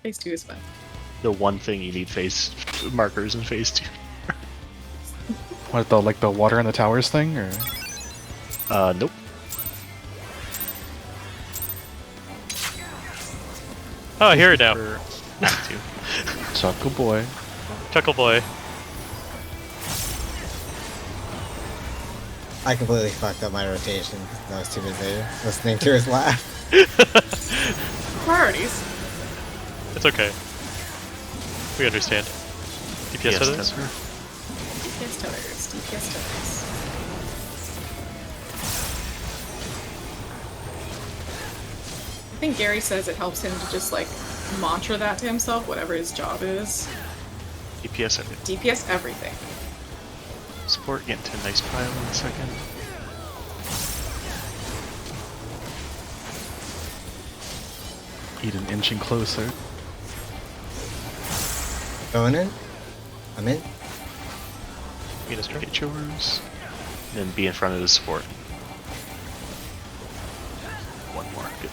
Phase 2 is fun. The one thing you need phase markers in phase 2. What, the water in the towers thing, or? Nope. Oh, I hear it now. For Act 2. Chuckle boy. Chuckle boy. I completely fucked up my rotation. I was too busy listening to his laugh. Priorities. It's okay. We understand. DPS Yes, others? that's her. DPS tethers. DPS tethers. I think Gary says it helps him to just like mantra that to himself, whatever his job is. DPS everything. DPS everything. Support, get into a nice pile in a second. Eden inching closer. Going in? I'm in. Minister, get yours. And then be in front of the support. One more. Good.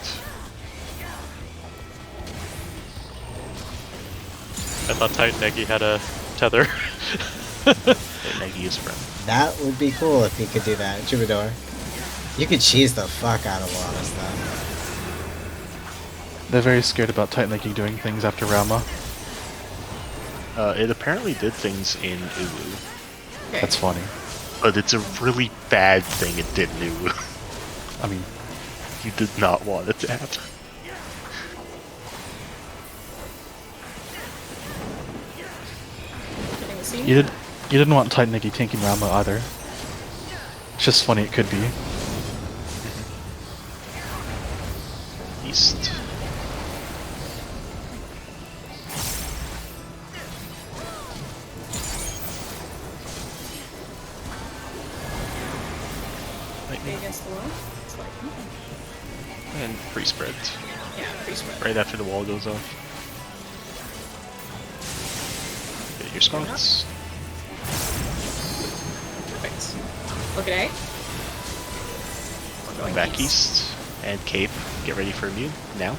I thought Titan Eggy had a tether. Negi is friend. That would be cool if he could do that. Troubadour. You could cheese the fuck out of a lot of stuff. They're very scared about Titan Leaking doing things after Rama. It apparently did things in Ulu, Okay. That's funny. but it's a really bad thing it did in Ulu. I mean, You did not want it to happen. Getting the scene. you didn't want Titan Leaking tanking Rama either. It's just funny it could be. East. Stay against the wall. It's like, And pre-spread. yeah, pretty spread. Right after the wall goes off. Get your spots. Perfect. Look at A. We're Going back east. And Cape. Get ready for immune. Now.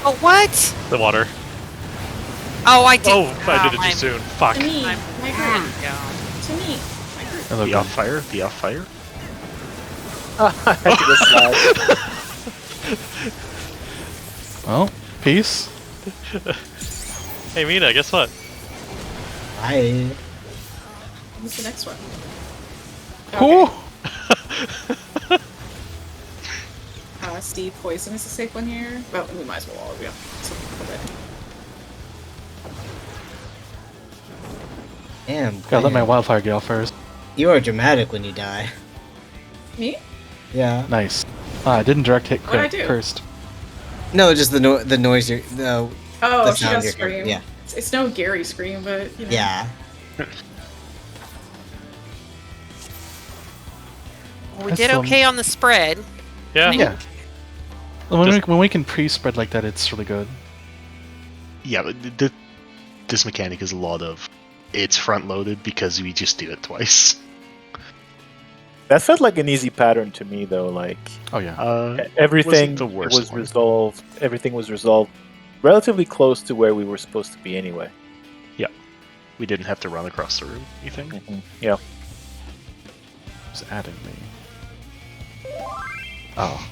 Oh, what? The water. Oh, I did. Oh, I did it too I'm- soon. Fuck. To me, I'm- my There group. you go. To me, my group. Hello, Be gun. off fire. Be off fire. I could have slide. Well, peace. Hey, Mina, guess what? Hi. Who's the next one? Cool. Steve Poison is a safe one here. Well, we might as well all be up. Damn. Gotta let my man. wildfire get off first. You are dramatic when you die. Me? Yeah. Nice. I didn't direct hit What'd I crit do? first. No, just the noise you're the Oh, The she sound does you're scream. hearing, yeah. It's no Gary scream, but you know. yeah. We That's did some- okay on the spread. Yeah. Yeah. When we can pre-spread like that, it's really good. Yeah, but this mechanic is a lot of. It's front loaded because we just do it twice. That felt like an easy pattern to me, though. Like Oh yeah. everything wasn't the worst was one. resolved. Everything was resolved relatively close to where we were supposed to be, anyway. We didn't have to run across the room, you think? Yeah. It's adding me. Oh.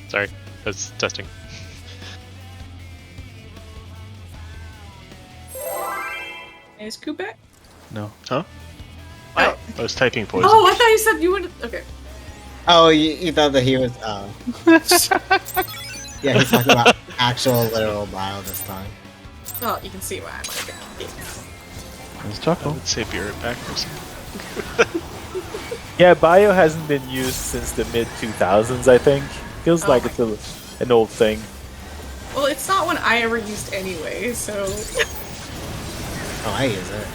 Sorry, that's testing. Is Coop back? No. Huh? Oh. I was typing poison. Oh, I thought you said you would. Okay. Oh, you thought that he was. Oh. Yeah, he's talking about actual literal bio this time. Well, you can see why I'm like. There's I Chuckle. would say beer it back or something. Yeah, bio hasn't been used since the mid 2000s, I think. Feels Oh like my it's an old thing. Well, it's not one I ever used anyway, so. Oh, I use it.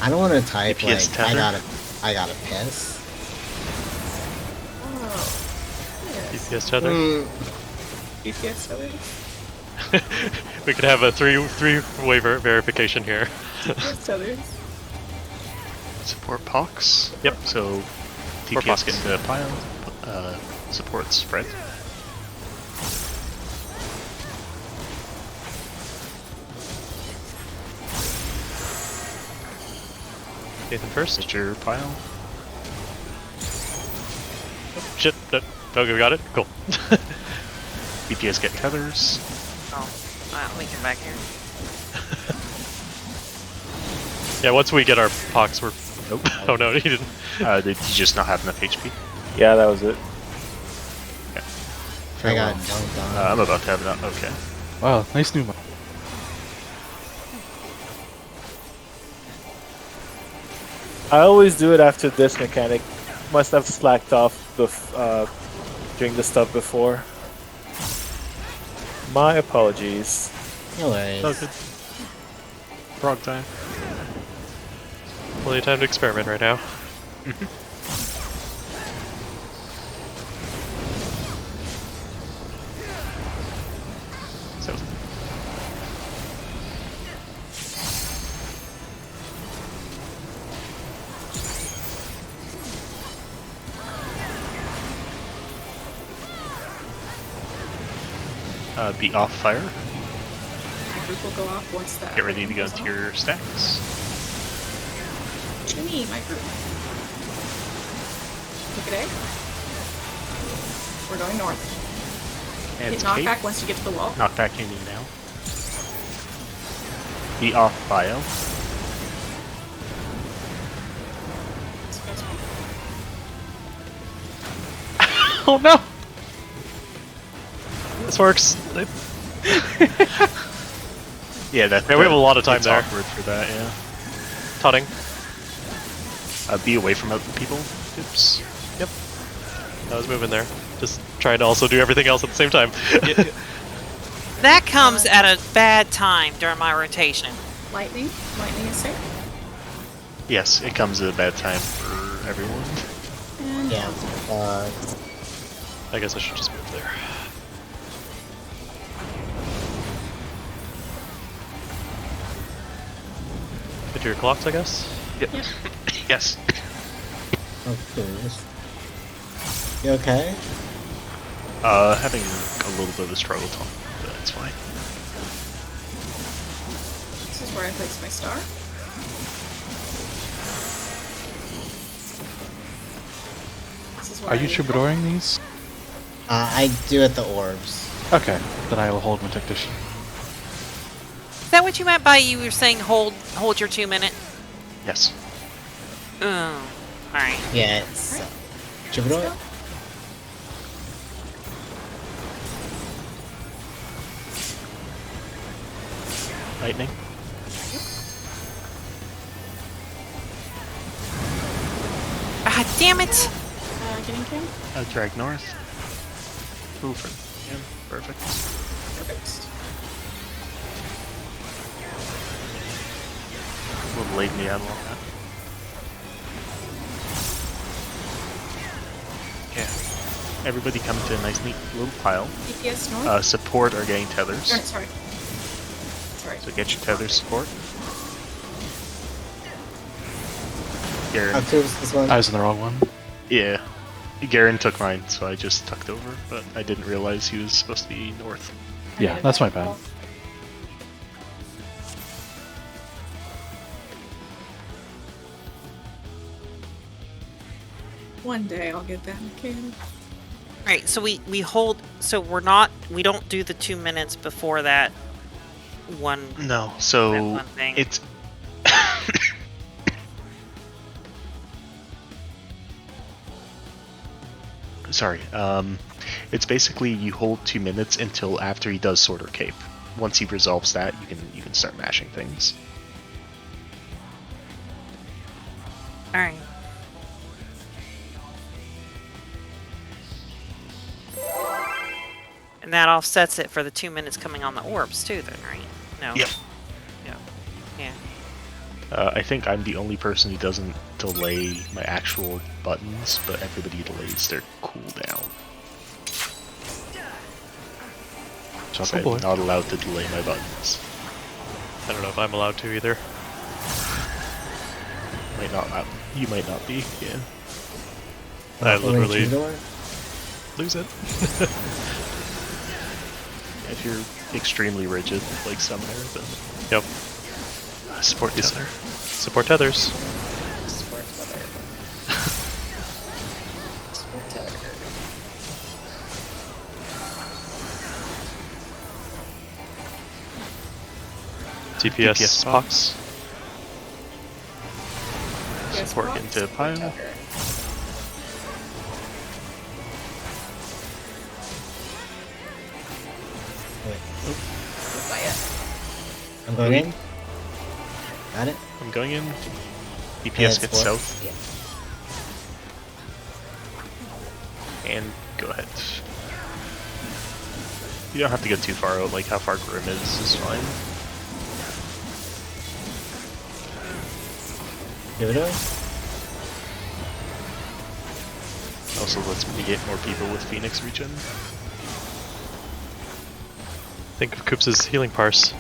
I don't want to type DPS like tether? I gotta piss. Oh. Yes. DPS tether. DPS tether. We could have a three-way verification here. DPS tethers. Support pox. Yep. So Or TPS pox. get into a pile. support spread. Nathan first. Get your pile. Shit. No. Okay, we got it. Cool. BPS get tethers. Oh, let me get back here. Yeah, once we get our pox, we're. Nope. Oh no, he didn't. Did you just not have enough HP? Yeah, that was it. I got dunked on. I'm about to have enough. Okay. Wow, nice new. I always do it after this mechanic. Must have slacked off during the stuff before. My apologies. No worries. Oh, good. Frog time. Plenty of time to experiment right now. So. Be off fire. My group will go off once that. Get ready to go goes into off. your stacks. To me, my group. Look at A. We're going north. And Hit knockback once you get to the wall. Knockback you need now. Be off bio. Oh no! This works. Yeah, that. Yeah, we have a lot of time it's there. Awkward for that, yeah. Tutting. Be away from other people. Oops. Yep. I was moving there. Just trying to also do everything else at the same time. That comes at a bad time during my rotation. Lightning. Lightning is safe. Yes, it comes at a bad time for everyone. And Yeah. I guess I should just move there. Get to your clocks, I guess? Yep. Yes. Oh, please. You okay? Having a little bit of a struggle time, but that's fine. this is where I place my star. This is where Are you I- troubadouring these? I do at the orbs. Okay, then I will hold my tactician. Is that what you meant by you were saying hold your 2 minute? Yes. Oh, alright. Yeah, it's. Troubadour? Lightning. Ah, damn it! Getting Kim. Drag north. Ooh, for him. Perfect. Perfect. Little laid me out a little bit. Yeah. Everybody come to a nice neat little pile. DPS north. Support are getting tethers. Sorry. Sorry. So get your tether support. Garen. Octo's this one. I was in the wrong one. Yeah. Garen took mine, so I just tucked over, but I didn't realize he was supposed to be north. Yeah, that's my bad. One day I'll get that mechanic. Alright, so we hold, so we don't do the 2 minutes before that one. No, That so one thing. it's sorry. It's basically you hold 2 minutes until after he does Sword or Cape. Once he resolves that, you can start mashing things. Alright. And that offsets it for the 2 minutes coming on the orbs too then, right? No. Yep. Yeah. Yeah. I think I'm the only person who doesn't delay my actual buttons, but everybody delays their cooldown. So Chuckle boy. I'm not allowed to delay my buttons. I don't know if I'm allowed to either. You might not be, yeah. I literally. Troubadour? lose it. If you're extremely rigid, like Summoner, then Yep. support Yes. Tether. Support tethers. Sport tether. Sport tether. DPS box. Yes, Support box, into sport pile. tether. Not yet. I'm going in. Got it. I'm going in. And DPS it's gets four. south, Yeah. and go ahead. You don't have to get too far out, like how far Grim is fine. Give it away. Also lets me get more people with Phoenix regen. Think of Koops' healing parse.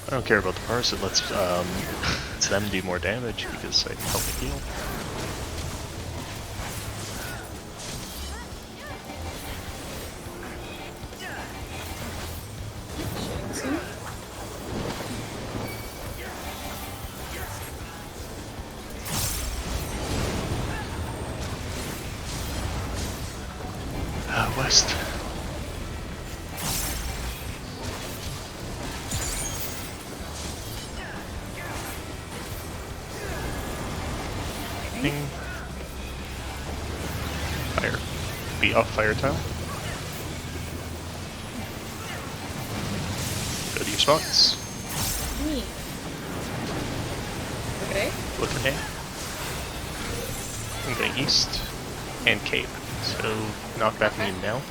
I don't care about the parse, it lets them do more damage because I can help me heal. See? West. Ping. Fire. Be off fire tile. Go to your spots. Me. Look at A. Look for A. I'm going east. And cape. So knock back me now.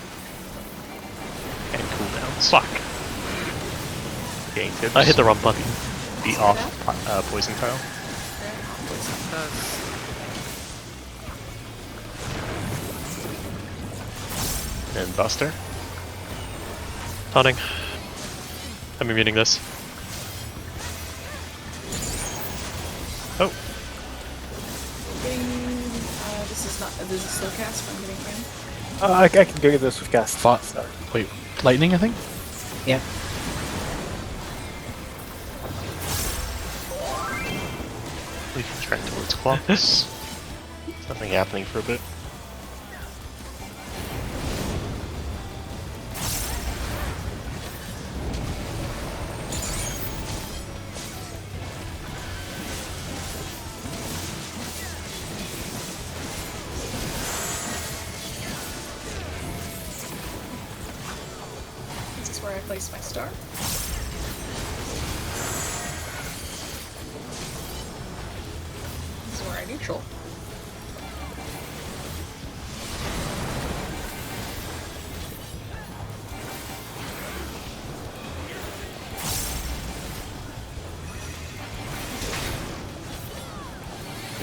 And cooldowns. Fuck. Getting tips. I hit the wrong button. Be off poison tile. And Buster. Taunting. I'm immuning this. Oh, This is slow cast from getting in. I can get this with cast. Fought. Wait, lightning, I think? Yeah. We can track towards clocks. Nothing happening for a bit. This is where I place my star. This is where I neutral.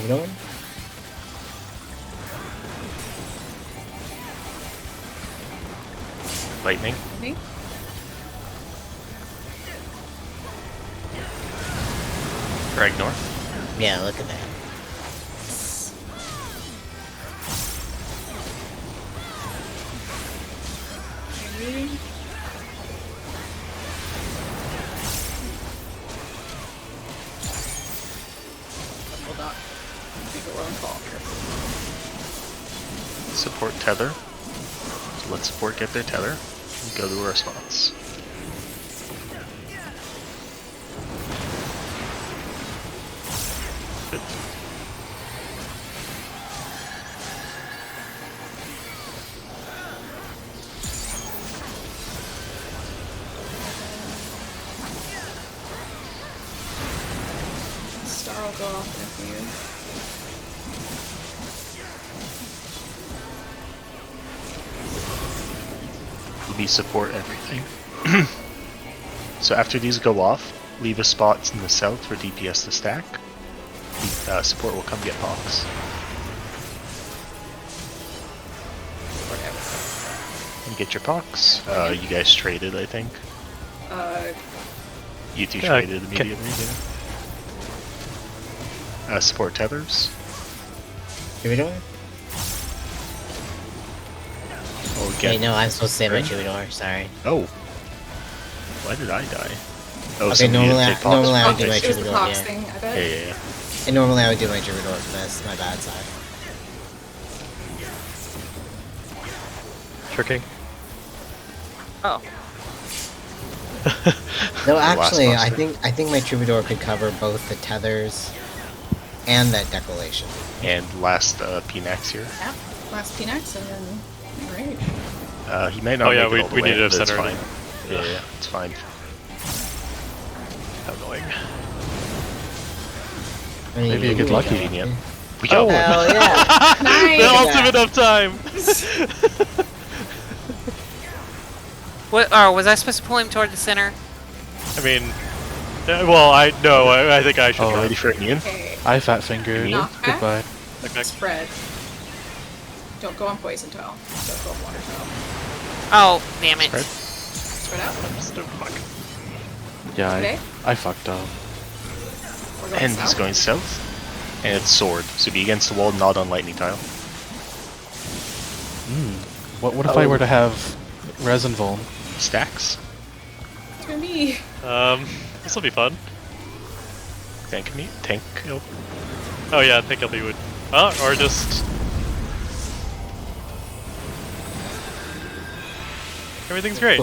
You going? Lightning. Me? Drag north. Yeah, look at that. Me? Hold on. Take a wrong call here. Support tether. So let support get their tether. And go to our spots. Good. Star will go off in a few. Let me support everything. So after these go off, leave a spot in the south for DPS to stack. The support will come get Pox. And get your Pox. You guys traded, I think. You two Yeah, traded okay. immediately. Yeah. Support tethers. Give it away. Okay, no, I'm supposed to save my Troubadour. Sorry. Oh. Why did I die? Oh, Okay, somebody normally didn't I, take Pox. normally I would do my It was the Troubadour. Cox Yeah. thing, I bet. Yeah. And normally I would do my Troubadour for this. My bad, sorry. Tricking. Oh, No, last actually, I monster. think my Troubadour could cover both the tethers and that declaration. And last Pnax here. Yeah. Last Pnax and then Rage. He may not Oh, yeah, make it all the we way, need to but it's center fine. it. Yeah, it's fine. How annoying. I mean, Maybe you get lucky. Convenient. We go! Oh, hell yeah! Nice! The Look at ultimate of time! what? Oh, was I supposed to pull him toward the center? I mean, well, I think I should Oh, go. Ready for Ian? Okay. I fat fingered. Knockback? Goodbye. Okay. Spread. Don't go on Poison Tile. Don't go on Water Tile. Oh, damn it! Spread. Spread out. Fuck. Yeah, Okay. I fucked up. We're going And south. he's going south. And it's sword, so be against the wall, not on lightning tile. What if I were to have resin vuln? Stacks. To me. This will be fun. Tank me. Tank. Oh. Oh yeah, I think LB would. Or just. Everything's great.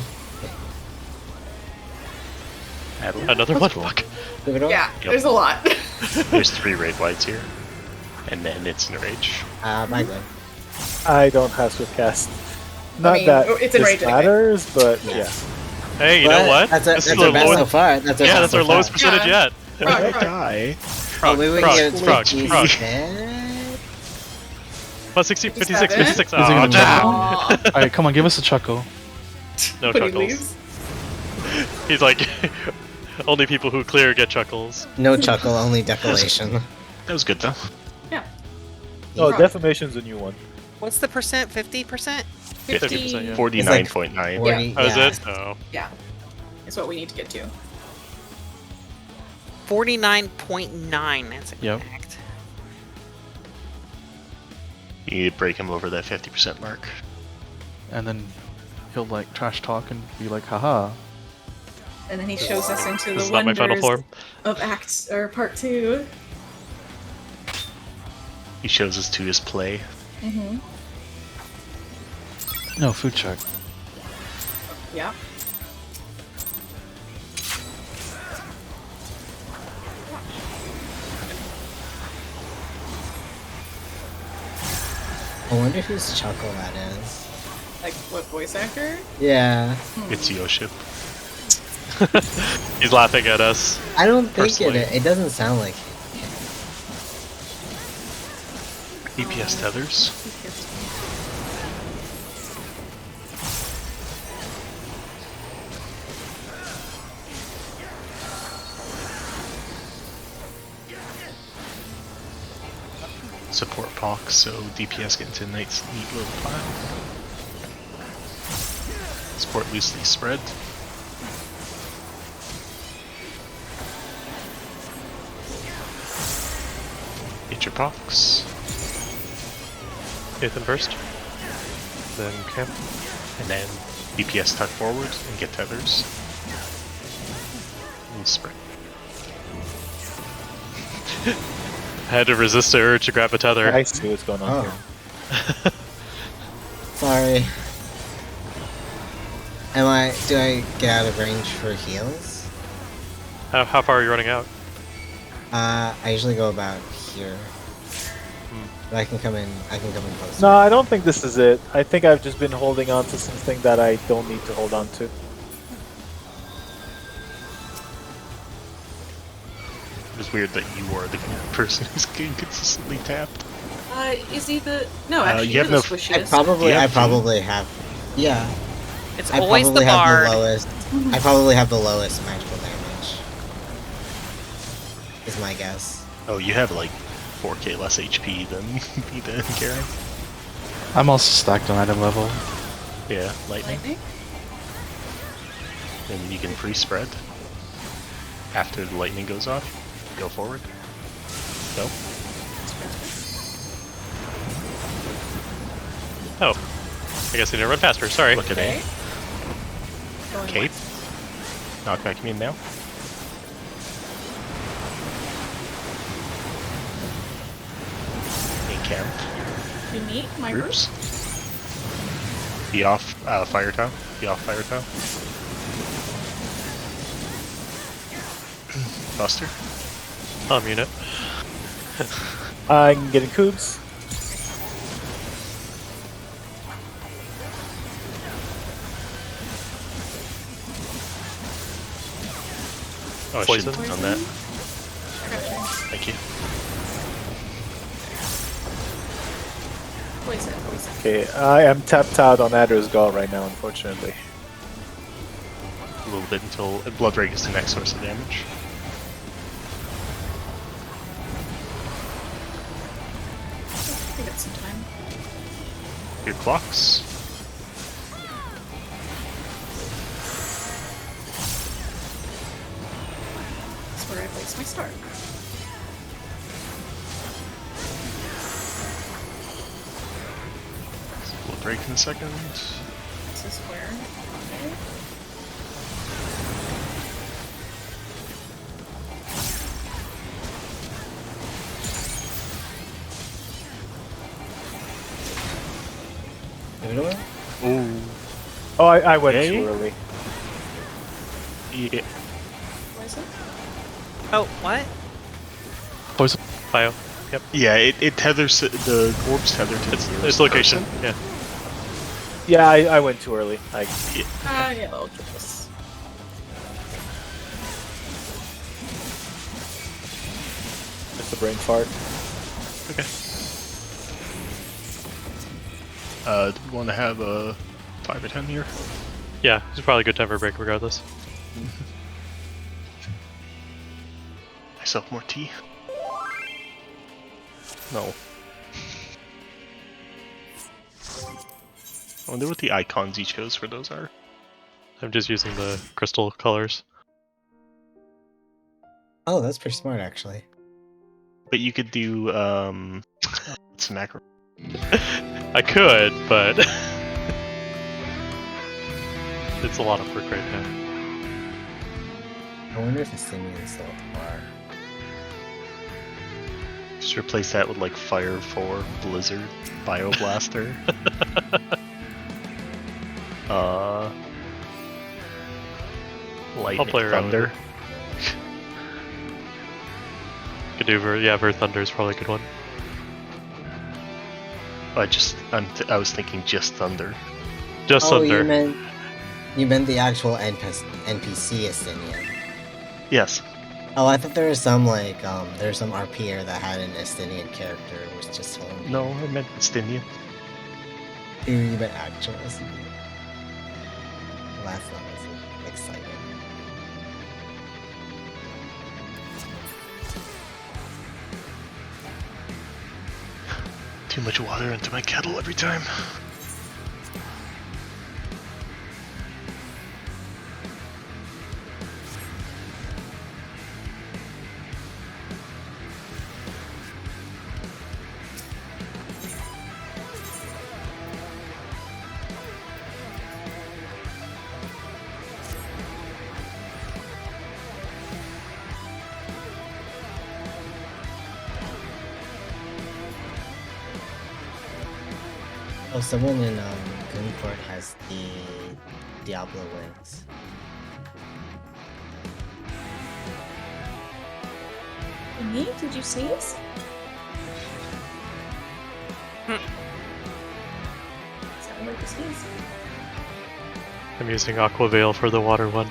Adelaide. Another one. Fuck. Troubadour? Yeah, Yep. there's a lot. There's 3 raid whites here. And then it's in rage. My good. I don't have Swiftcast. Not mean, that it's in this range anyway. matters, but yeah. Hey, you But know what? That's, This is that's the our best so lowest. far. That's our Yeah, best that's so our lowest far. percentage Yeah. yet. Frog, I frog. die. Oh, maybe we frog, can get frog, it frog. Frog. 60, 56, 57? 56. Is he Oh, gonna damn. Aw. Alright, come on, give us a chuckle. No When he chuckles. leaves. He's like, only people who clear get chuckles. No chuckle, only declaration. That was good though. Yeah. Oh, Frog. defamation's a new one. What's the percent? 50%? 50%, yeah. 49.9. 40, Oh, is yeah. it? Oh. Yeah. It's what we need to get to. 49.9. That's Yep. exact. You need to break him over that 50% mark. And then he'll like trash talk and be like, haha. And then he shows us into This the is not my final wonders form. of Act or Part 2. He shows us to his play. Mm-hmm. No, food check. Yeah. I wonder whose chuckle that is. Like, what voice actor? Yeah. It's Yoship. He's laughing at us. I don't think Personally. it doesn't sound like DPS tethers. Support Pox, so DPS get into Knight's neat little pile. Support loosely spread. Get your Pox. Ethan first. Then Cam. And then DPS tuck forward and get tethers. And spread. Had to resist the urge to grab a tether. I see what's going on Oh. here. Sorry. Do I get out of range for heals? How far are you running out? I usually go about here. But I can come in closer. No, I don't think this is it. I think I've just been holding on to something that I don't need to hold on to. It's weird that you are the person who's getting consistently tapped. Is he the... No, actually, you you're have the no- squishiest. Yeah, I probably have. Yeah. It's I always the probably have bard. the lowest. I probably have the lowest magical damage. Is my guess. Oh, you have like 4k less HP than Vita and Karen. I'm also stacked on item level. Yeah, lightning. Lightning? And you can free spread. After the lightning goes off, go forward. Go. Oh. I guess I need to run faster. Sorry. Look at Okay. it. Going Cape. once. Knockback immune now. Camp. You meet my Groups. group. Be off fire town. Be off fire town. Buster. I'll mute it. I'm getting coops. Oh, I Poison. shouldn't have done that. I got you. Thank you. Poison. Okay, I am tapped out on Adder's Gall right now, unfortunately. A little bit until Blood Rage is the next source of damage. We got some time. Your clocks. That's where I place my start. Blood Rage in a second. This is where. Okay. Ooh. Oh, I went Okay. too early. Yeah. Poison. Oh, what? Poison. Bio. Yeah, it tethers the orbs tether to It's the its location. person. Yeah. Yeah, I went too early. Yeah, I'll get this. It's a brain fart. Okay. Do we want to have a 5 or 10 here? Yeah, it's probably a good time for a break regardless. Myself more tea. No. I wonder what the icons he chose for those are. I'm just using the crystal colors. Oh, that's pretty smart, actually. But you could do what's the macro? I could, but it's a lot of work right now. I wonder if it's singing still at the bar. Just replace that with like Fire 4, Blizzard, Bioblaster. Lightning, play around with Thunder. Could do Ver Thunder is probably a good one. I was thinking just Thunder. Just Oh, Thunder. you meant the actual NPC Estinian. Yes. Oh, I thought there was some there's some RPer that had an Estinian character who was just telling me. No, I meant Estinian. You meant actual Estinian. Well, that's not as exciting. Too much water into my kettle every time. Oh, someone in Goonport has the Diablo wings. Me? Did you sneeze? Sounded like a sneeze. I'm using Aqua Veil for the water one.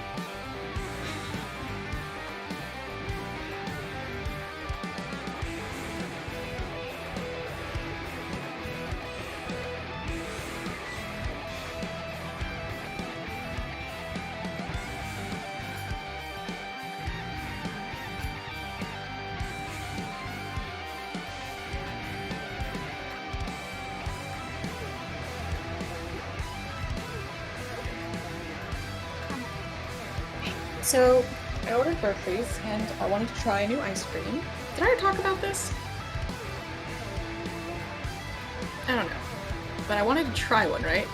So, I ordered burpees and I wanted to try a new ice cream. Did I talk about this? I don't know. But I wanted to try one, right?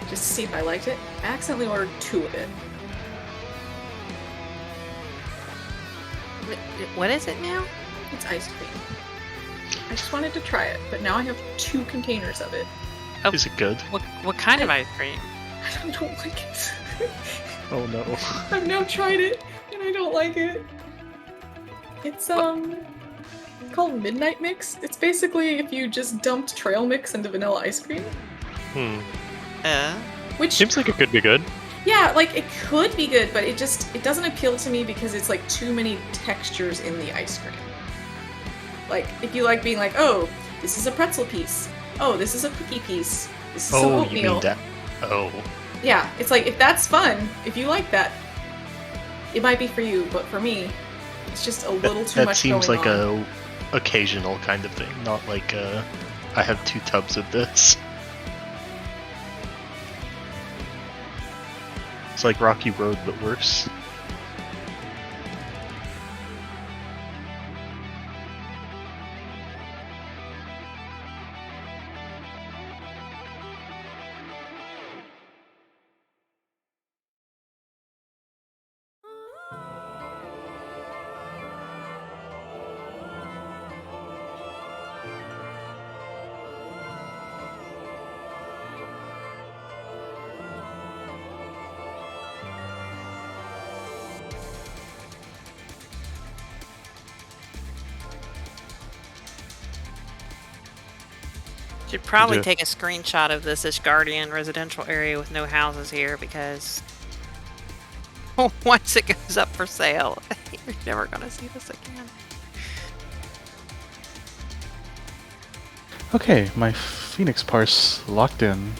just to see if I liked it. I accidentally ordered 2 of it. What is it now? It's ice cream. I just wanted to try it, but now I have 2 containers of it. Oh. Is it good? What kind of ice cream? I don't like it. Oh no. I've now tried it, and I don't like it. It's called Midnight Mix. It's basically if you just dumped trail mix into vanilla ice cream. Which Seems like it could be good. yeah, like it could be good, but it doesn't appeal to me because it's like too many textures in the ice cream. Like if you like being like, oh, this is a pretzel piece. Oh, this is a cookie piece. This is some Oh, oatmeal. you mean that? Oh. Yeah, it's like if that's fun, if you like that, it might be for you. But for me, it's just a little too That much seems going like on. a occasional kind of thing, not like I have 2 tubs of this. It's like Rocky Road, but worse. Should probably Yeah. take a screenshot of this Guardian residential area with no houses here because once it goes up for sale, you're never gonna see this again. Okay, my Phoenix parse locked in.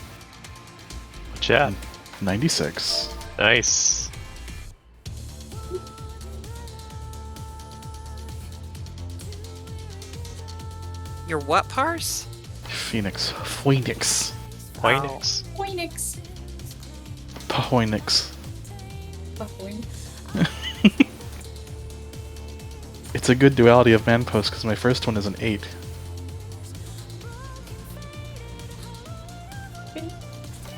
Chat. 96. Nice. Your what parse? Phoenix. Phoenix. Phoenix. Phoenix. Buffling. It's a good duality of man post because my first one is an 8.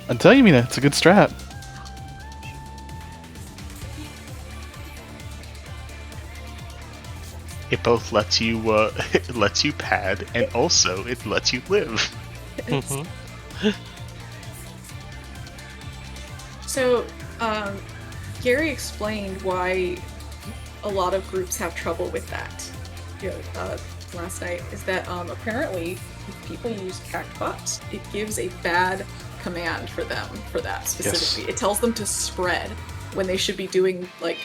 I'm telling you, Mina, it's a good strat. It both lets you it lets you pad, and also it lets you live. So, Gary explained why a lot of groups have trouble with that. You know, last night is that apparently if people use Cactbot, it gives a bad command for them for that specifically. Yes. It tells them to spread when they should be doing like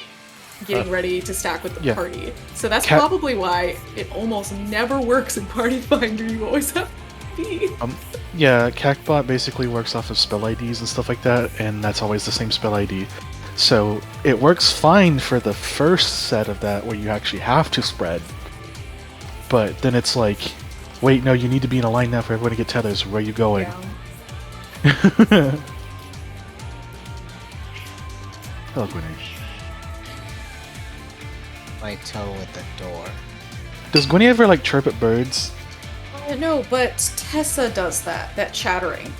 getting ready to stack with the yeah. party. So that's Cat- probably why it almost never works in Party Finder. You always have to be. Yeah, Cactbot basically works off of spell IDs and stuff like that, and that's always the same spell ID. So it works fine for the first set of that where you actually have to spread. But then it's like, wait, no, you need to be in a line now for everyone to get tethers. Where are you going? Yeah. Hello, Gwynny. My toe with the door. Does Gwynny ever like chirp at birds? No, but Tessa does that chattering.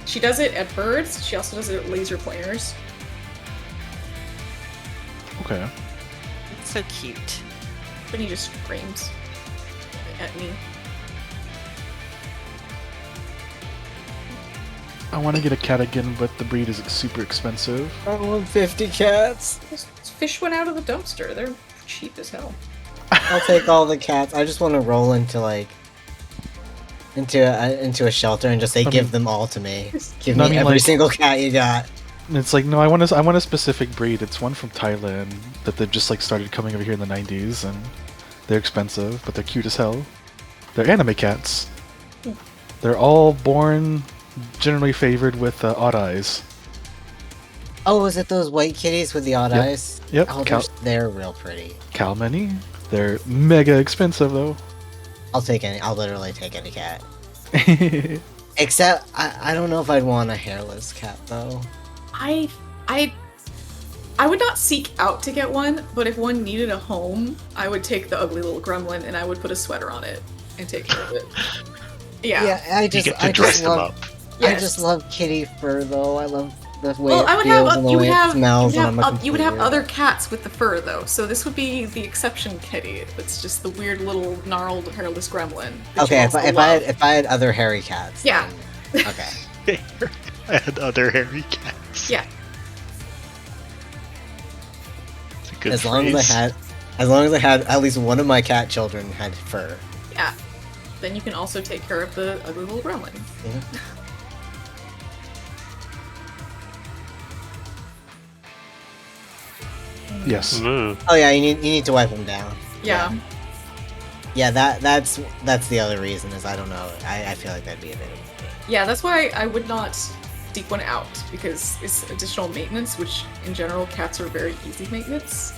She does it at birds, she also does it at laser pointers. Okay. It's so cute. But he just screams at me. I want to get a cat again, but the breed is super expensive. I want 50 cats. This fish went out of the dumpster. They're cheap as hell. I'll take all the cats. I just want to roll into like into a shelter and just say, give them all to me. Give No, I me mean, every like- single cat you got. And it's like, no, I want a specific breed. It's one from Thailand that they've just like started coming over here in the 90s, and they're expensive, but they're cute as hell. They're anime cats. They're all born generally favored with odd eyes. Oh, is it those white kitties with the odd Yep. eyes? Yep, Oh, they're real pretty. Calmany. They're mega expensive though. I'll literally take any cat. Except, I don't know if I'd want a hairless cat, though. I would not seek out to get one, but if one needed a home, I would take the ugly little gremlin and I would put a sweater on it and take care of it. Yeah. I You just, get to I dress just them love, up. I just love kitty fur though. I love the way Well, it I would feels have and the you way would it have smells when I'm a you would have computer. other cats with the fur though. So this would be the exception kitty. It's just the weird little gnarled hairless gremlin. that Okay, you if also I love. had other hairy cats. Yeah. then- okay. I had other hairy cats. Yeah. It's a good As long as I had at least one of my cat children had fur. Yeah. Then you can also take care of the ugly little gremlin. Yes. Ooh. Oh yeah, you need to wipe them down. Yeah. Yeah, that's the other reason is I don't know. I feel like that'd be a bit of a pain. Yeah, that's why I would not seek one out because it's additional maintenance, which in general cats are very easy maintenance.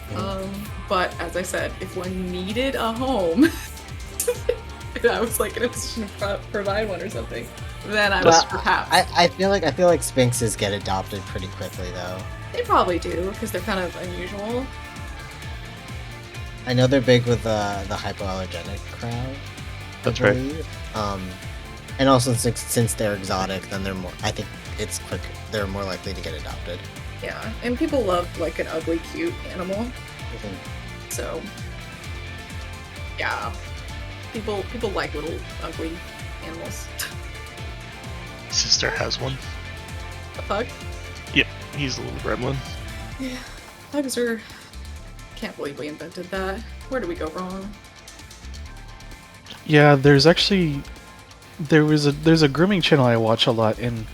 But as I said, if one needed a home, if I was like in a position to provide one or something, then I would perhaps. I feel like Sphinxes get adopted pretty quickly though. They probably do because they're kind of unusual. I know they're big with the hypoallergenic crowd. I That's right. believe. And also since they're exotic, then they're more. I think it's quick. They're more likely to get adopted. Yeah, and people love like an ugly, cute animal. So, yeah, people like little ugly animals. Sister has one. A pug. Yeah, he's a little gremlin. Yeah, pugs are. Can't believe we invented that. Where did we go wrong? Yeah, there's a grooming channel I watch a lot, and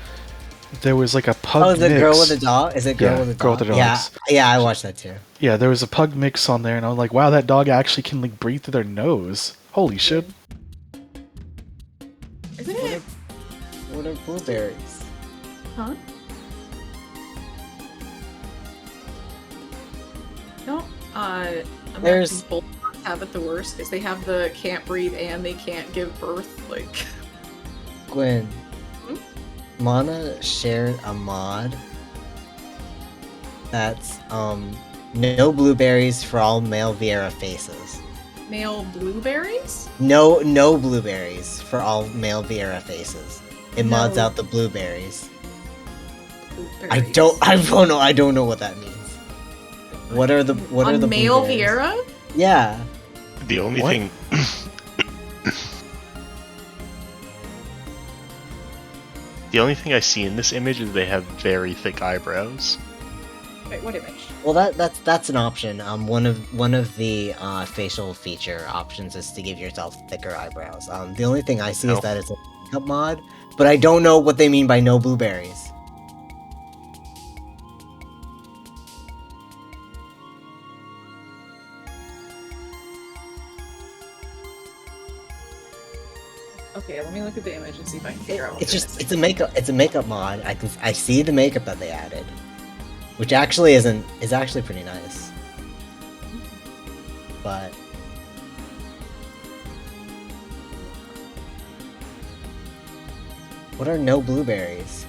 there was like a pug Oh, is it mix. girl with a dog? Is it girl Yeah, with a dog? girl with a dog. Yeah, I watched that too. Yeah, there was a pug mix on there, and I was like, wow, that dog actually can like breathe through their nose. Holy shit. Isn't it? What are blueberries? Huh? No. There's- American bulldogs have it the worst. Is they have the can't breathe and they can't give birth. Like. Gwen, Hmm? Mana shared a mod that's no blueberries for all male Viera faces. Male blueberries? No blueberries for all male Viera faces. It mods No. out the blueberries. I Blueberries. don't know what that means. What are the male blueberries? Viera? Yeah. The only What? thing. The only thing I see in this image is they have very thick eyebrows. Wait, what image? Well, that's an option. One of the facial feature options is to give yourself thicker eyebrows. The only thing I see is Oh. that it's a makeup mod, but I don't know what they mean by no blueberries. Okay, let me look at the image and see if I can figure out what It's it just is. it's a makeup mod. I see the makeup that they added, which actually is actually pretty nice. But what are no blueberries?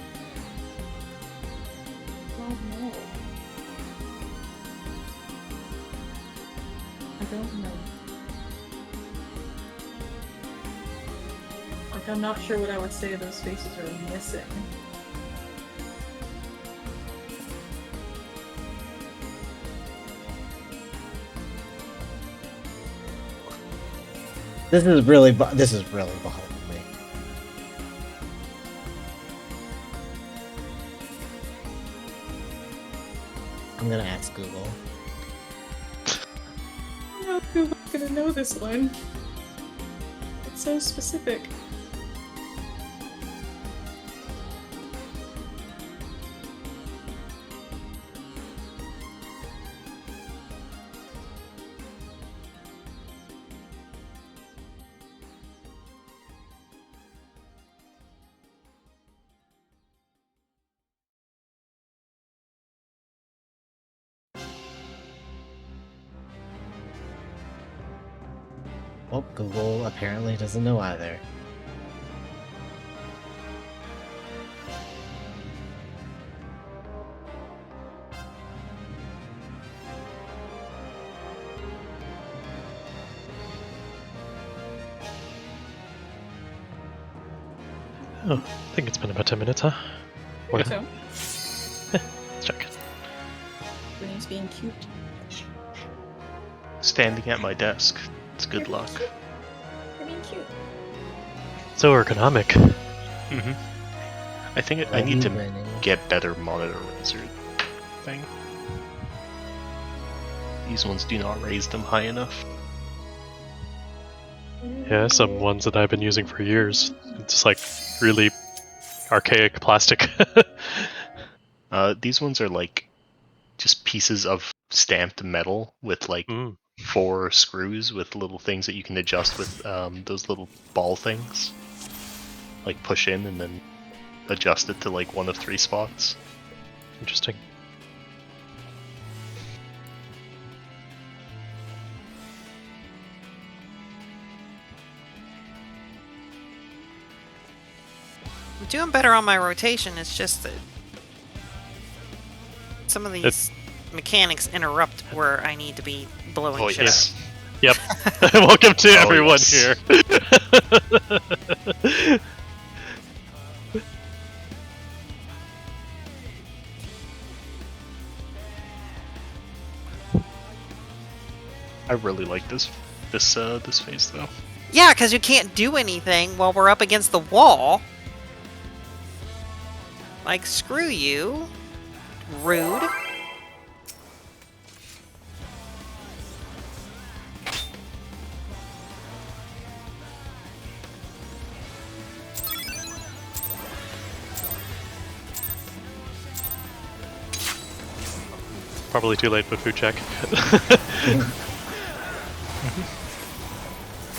Oh, no. I don't know. Like, I'm not sure what I would say those faces are missing. This is really bothering me. I'm gonna ask Google. I don't know if Google's gonna know this one. It's so specific. Well, Google apparently doesn't know either. Oh, I think it's been about 10 minutes, huh? Or So, let's check. Winnie's being cute. Standing at my desk. It's good luck. You're being cute. So ergonomic. Mm-hmm. I think I Let need me to win it. get better monitor raiser thing. These ones do not raise them high enough. Yeah, some ones that I've been using for years. It's like really archaic plastic. These ones are like just pieces of stamped metal with like Mm. 4 screws with little things that you can adjust with those little ball things. Like push in and then adjust it to like one of 3 spots. Interesting. I'm doing better on my rotation. It's just that some of these mechanics interrupt where I need to be blowing Oh, shit yes. Yep. Welcome to Oh, everyone yes. here. I really like this phase though. Yeah, because you can't do anything while we're up against the wall. Like, screw you. Rude. Probably too late for food check.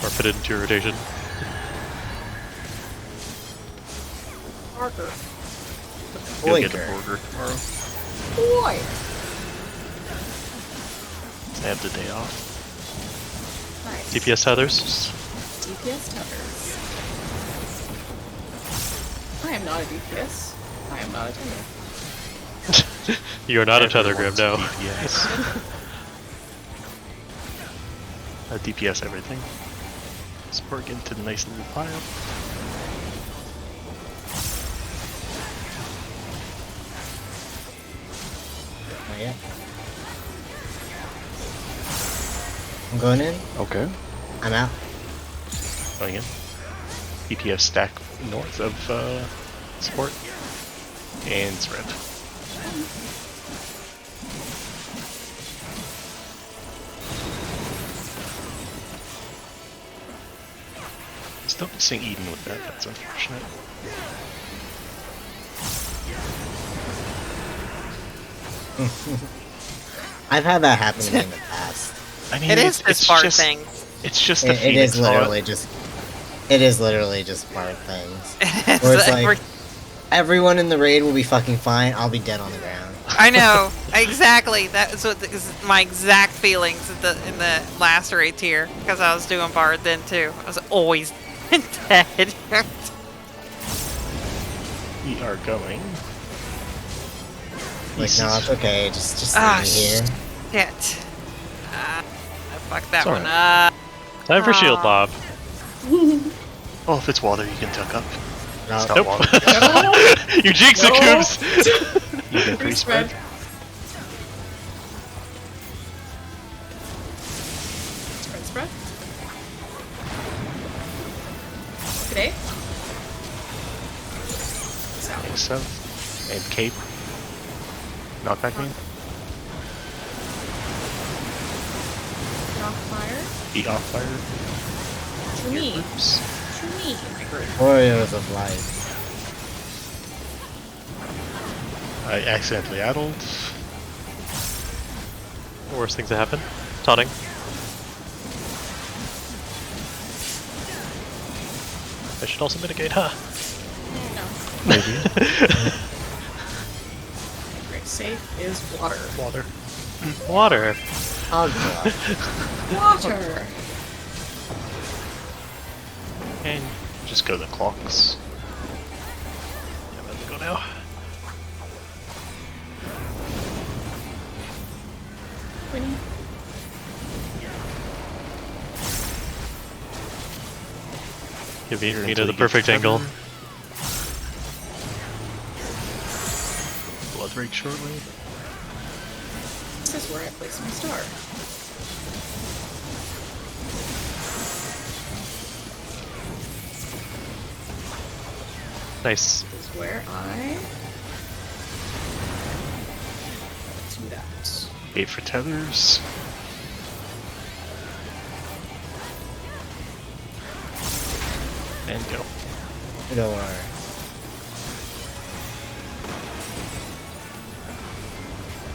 Or put it into your rotation. Parker. You'll get a Oinker. burger tomorrow. Boy. I have the day off. Nice. DPS tethers. DPS tethers. I am not a DPS. I am not a tether. You are not a Everyone's tethergram, no. DPS. DPS everything. Support get into the nice little pile. Not yet. I'm going in. Okay. I'm out. Going in. DPS stack north of support. And it's red. Still missing Eden with that, that's unfortunate. I've had that happen to me in the past. I mean, It is it's this bar just, thing. It's just the It Phoenix is literally just. It is literally just part of things. It's Where it's every- like everyone in the raid will be fucking fine. I'll be dead on the ground. I know exactly. That's what is my exact feelings in the last raid tier because I was doing bard then too. I was always dead. We are going. Like, East. no, it's okay. Just Ah, leave me here. shit. I fucked that It's one alright. up. Time for shield Aw. bob. Oh, if it's water, you can tuck up. No, It's not Nope. water. You jinx it, No. Coombs! You can free spread. Spread, spread. Today? I think so. And cape. Knockback mean? Knock fire. Be off fire. To me. Oops. To me. My group. Warriors of life. I accidentally addled. Worst things that happen. Taunting. I should also mitigate, huh? No. Maybe. Great. Safe is water. Water. Water. Oh god. Water. And just go the clocks. Yeah, let me go now. Winnie. Give me Here to until the you get perfect to angle. cover. break shortly. This is where I place my star. Nice. This is where I do that. Wait for tethers. And go. Don't worry.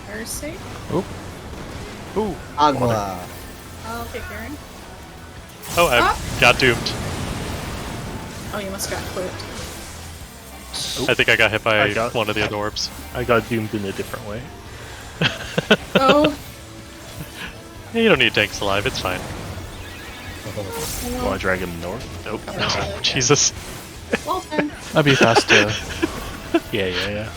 Fire's safe. Ooh. Agua. I'll take Karen. Oh, I got doomed. Oh, you must have got clipped. I think I got hit by I got- one of the other orbs. I got doomed in a different way. Oh, You don't need tanks alive, it's fine. Want to drag him north? Nope. Oh, Jesus. well then. That'd be fast to. Yeah.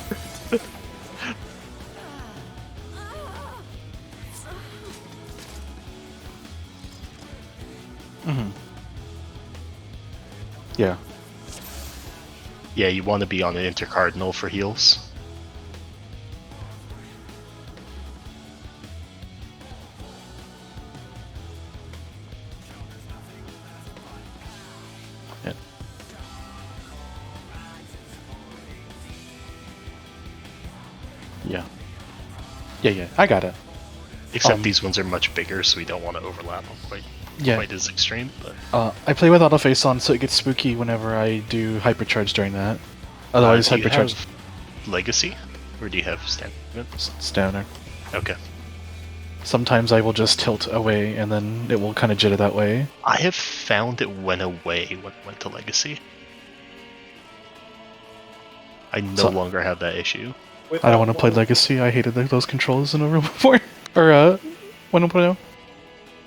Yeah. Yeah, you want to be on an intercardinal for heals. Yeah. I got it. Except these ones are much bigger, so we don't want to overlap them quite as extreme. But I play with auto face on, so it gets spooky whenever I do hypercharge during that. Otherwise, do you hypercharge have legacy, or do you have standard? stoner. Okay. Sometimes I will just tilt away, and then it will kind of jitter that way. I have found it went away when it went to legacy. I no longer have that issue. I don't want to play Legacy. I hated those controls in Overwhelm before. Or 1.0.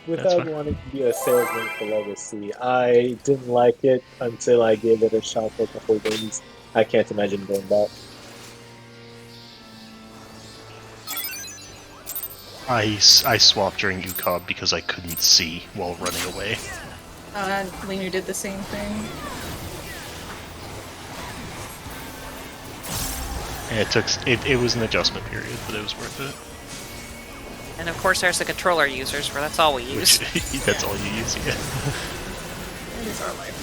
Without wanting to be a salesman for Legacy, I didn't like it until I gave it a shot for a couple of days. I can't imagine going back. I swapped during UCOB because I couldn't see while running away. Linu did the same thing. And it was an adjustment period, but it was worth it. And of course, there's the controller users, where that's all we use. That's all you use, yeah. It is our life.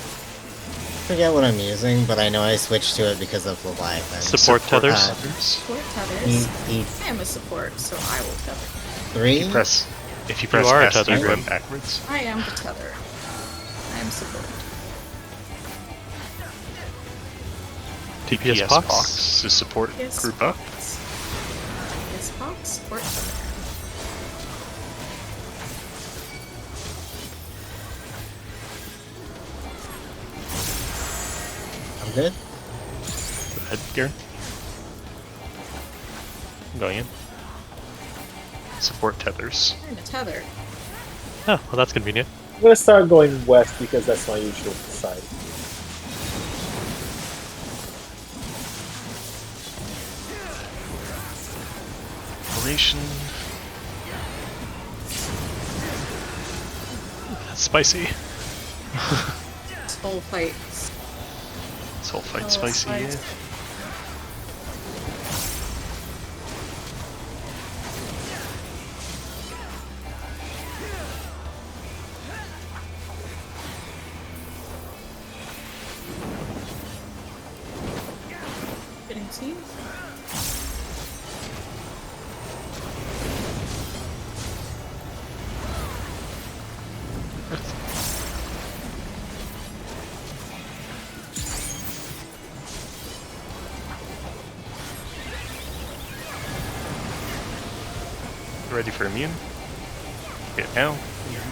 Forget what I'm using, but I know I switched to it because of Leviathan. Support tethers. Support tethers. Eat I am a support, so I will tether. 3. If you press are a S, tether you grid. run backwards. I am the tether. I am support. TPS PS box. box to support Yes, group up. Yes, box, support tether. I'm good. Go ahead, Garen. I'm going in. Support tethers. I'm a tether. Oh, well, that's convenient. I'm gonna start going west because that's my usual side. Operation. That's spicy. This whole fight. This whole fight Oh, spicy. fight. Yeah. Getting seen. Ready for immune? Okay, now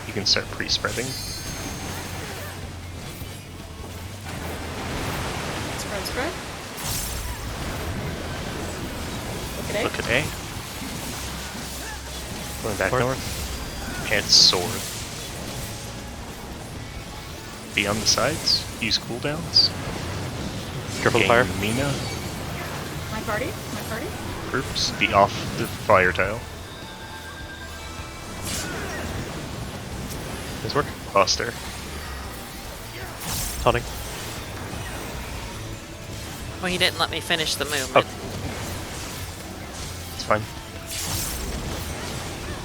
you can start pre-spreading. Spread, spread. Look at A. Look at A. Going back north. And sword. Be on the sides. Use cooldowns. Careful Gain fire. Mina. My party. My party. Groups. Be off the fire tile. Nice work. Buster. Taunting. Well, he didn't let me finish the movement. It's fine.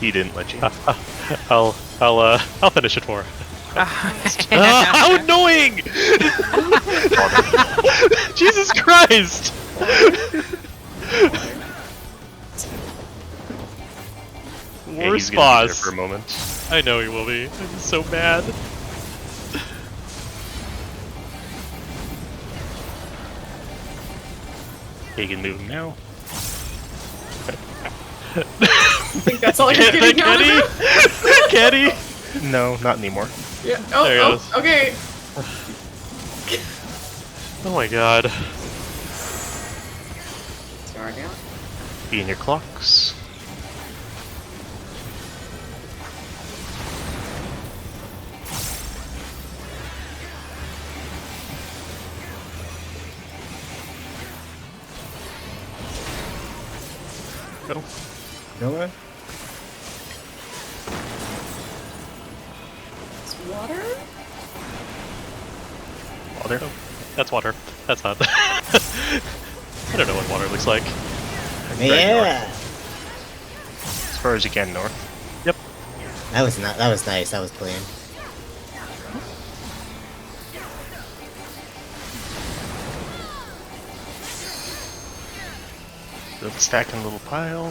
He didn't let you. I'll finish it for her. How annoying! Jesus Christ! Yeah, he's Worst gonna be there boss. for a moment. I know he will be. I'm so mad. Yeah, you can move him now. I think that's all you're getting out of it. Kenny! No, not anymore. Yeah. There he Oh, goes. okay. Oh my god. Start down. Be in your clocks. Go. Nowhere? It's water? Water. That's water. That's not. I don't know what water looks like. Yeah. As far as you can north. That was not. That was nice. That was clean. Build a stack in a little pile.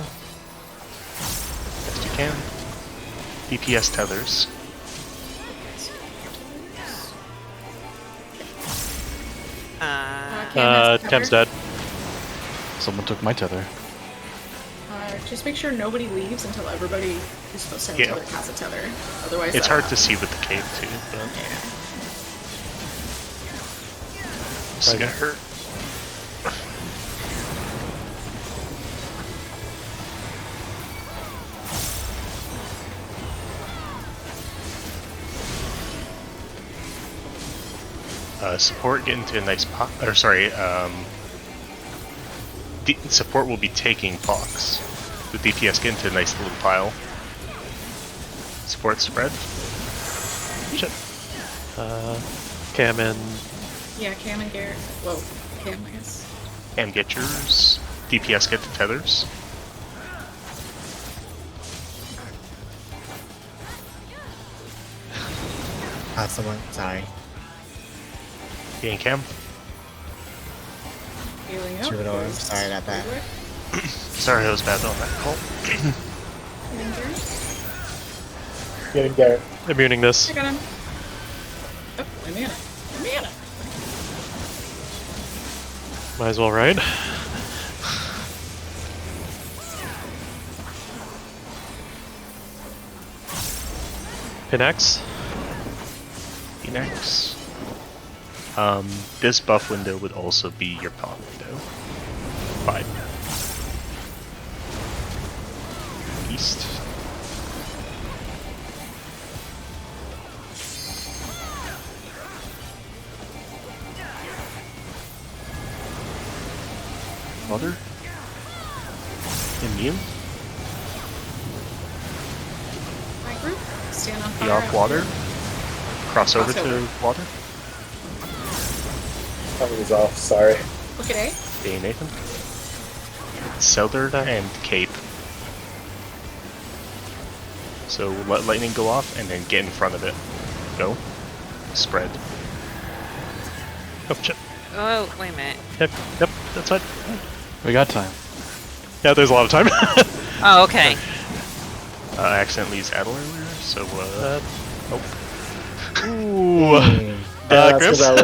Best you can. DPS tethers. Tem's dead. Someone took my tether. Just make sure nobody leaves until everybody who's supposed to have a Yeah. tether has a tether. Otherwise, It's hard to see with the cape too, but it's gonna hurt. Support get into a nice pot. Or sorry, support will be taking pox. The DPS get into a nice little pile. Support spread. Shit. Cam and Yeah, Cam and Garrett. Whoa, Cam, I guess. And get yours. DPS get the tethers. Someone. Sorry. Being Cam. Healing up. Troubadour. Who's- Sorry about that. Sorry I was bad on that call. And Garrett. Getting there. immuning this. I got him. Oh, my mana. My mana. Might as well, right? Pinax. Phoenix. This buff window would also be your pawn window. 5. East. Mother. Immune. My group. Stand on Be fire. off water. Cross over to Crossover. water. Something is off. Sorry. Look at A. Hey Nathan. Southern and Cape. So let lightning go off and then get in front of it. Go. Spread. Oh shit. Oh, wait a minute. Yep, that's fine. We got time. Yeah, there's a lot of time. Oh, okay. I accidentally used Adel earlier, so Ooh. that's Grims? 'cause I was-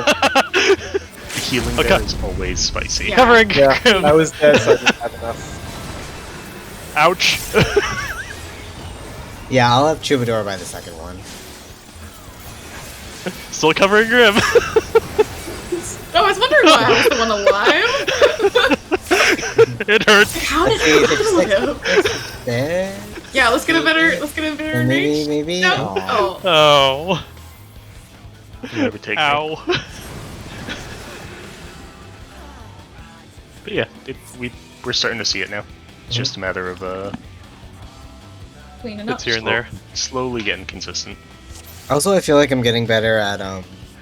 the healing Okay. there is always spicy. Yeah. Covering. Yeah, I was dead, so I didn't have enough. Ouch. Yeah, I'll have Troubadour by the second one. Still covering Grim. Oh, I was wondering why I was the one alive. It hurts. How did Okay, I it's live? There. Yeah, let's get a better And range. maybe. No. Aw. Oh. Oh. You never take me. Ow. But yeah, we're starting to see it now. It's just a matter of Cleaning up. It's here and there. slowly getting consistent. Also, I feel like I'm getting better at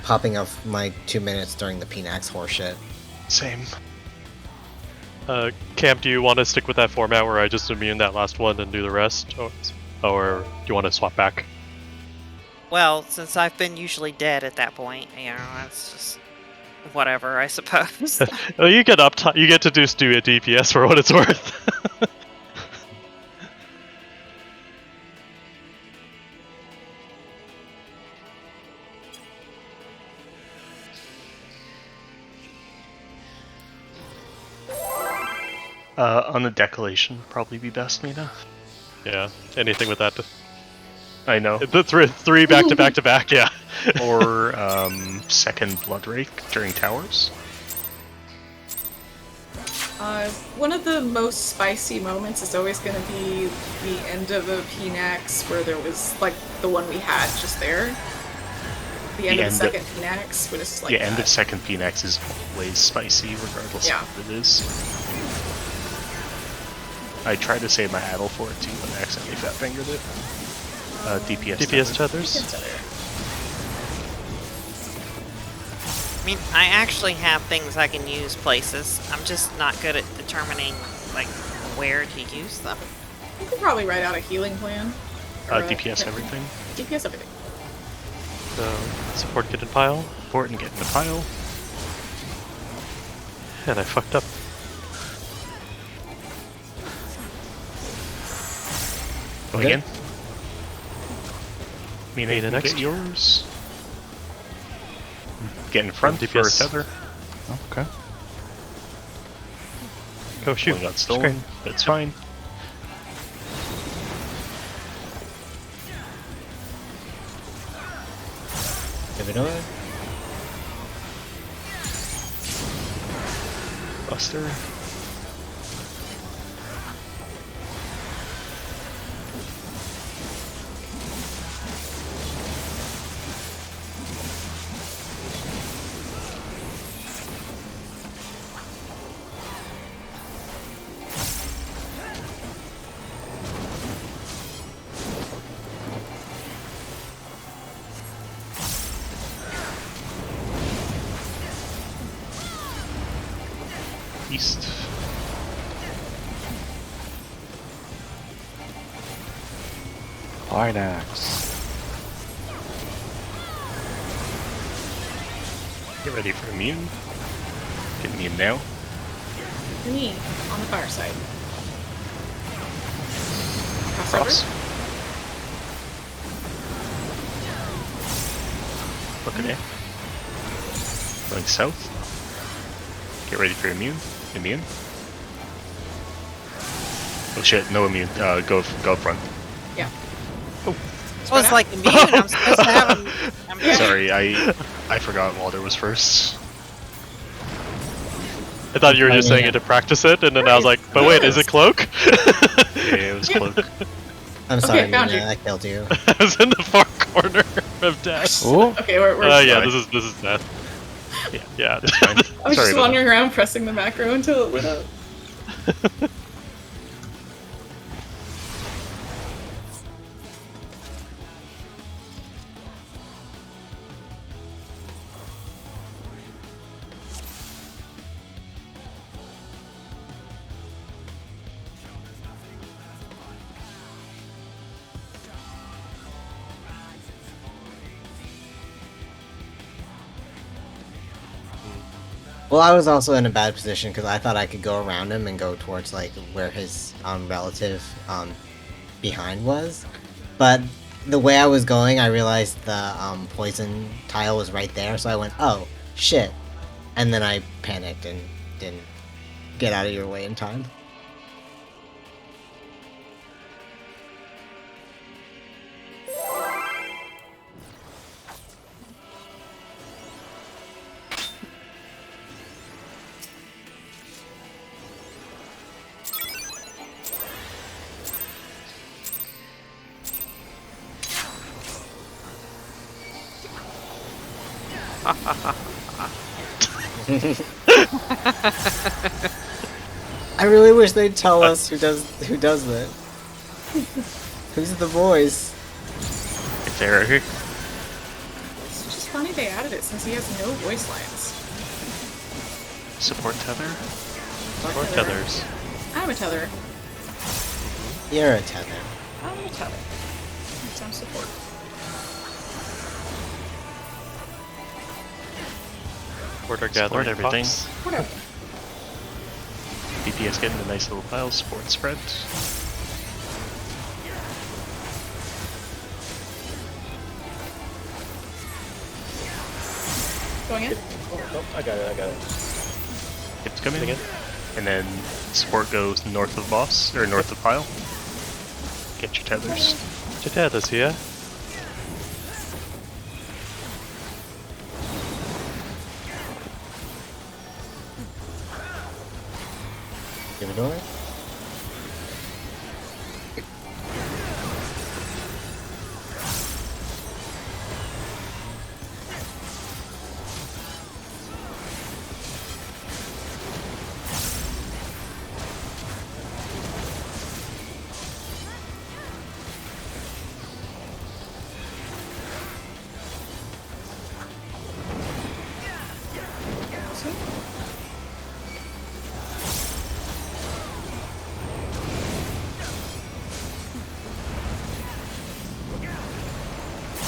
popping off my 2 minutes during the Pinax horseshit. Same. Cam, do you want to stick with that format where I just immune that last one and do the rest, or do you want to swap back? Well, since I've been usually dead at that point, it's just whatever, I suppose. Well, you get you get to just do a DPS for what it's worth. On the decollation, probably be best, Mina. Yeah, anything with that. I know. The three back to back to back, yeah. Or second Blood Rake during towers. One of the most spicy moments is always going to be the end of a PNAX where there was, like, the one we had just there. The end of the second PNAX, when it's like the end of second PNAX is always spicy, regardless of what it is. I tried to save my Addle for it too, but I accidentally fat fingered it. DPS tethers. I mean, I actually have things I can use places. I'm just not good at determining, like, where to use them. You could probably write out a healing plan. DPS everything. DPS everything. So, support get in pile. Support and get in the pile. And I fucked up. Go again. Mina, next. Get yours. Get in front for a tether. Okay. Go shoot. One got stolen. That's fine. Give it over. Buster. East. Pinax. Get ready for immune. Get immune now. Me, on the far side. Cross. Look at it. Going south. Get ready for immune. Immune. Oh shit, no immune. Go up front. Yeah. Oh. Well, it's like immune. I'm supposed to have him. Sorry, I forgot Walder was first. I thought you were just saying it to practice it, and then I was like, but wait, is it cloak? Yeah, it was cloak. I'm sorry, found Mina, you. I killed you. I was in the far corner of death. Ooh. Okay, we're Yeah, fine. this is death. Yeah, That's fine. I was Sorry just about wandering around pressing the macro until it lit up. Well, I was also in a bad position because I thought I could go around him and go towards like where his relative behind was, but the way I was going, I realized the poison tile was right there, so I went, "Oh shit!" and then I panicked and didn't get out of your way in time. I really wish they'd tell us who does that. Who's the voice? It's Eric. It's just funny they added it since he has no voice lines. Support tether. Or tethers. I'm a tether. You're a tether. I'm a tether. Some support. Order Support gathering everything. box. Whatever. DPS getting a nice little pile. Support spread. Going in? Nope, I got it. Hips coming in. And then support goes north of boss, or north of pile. Get your tethers. Your tethers here. Give it over.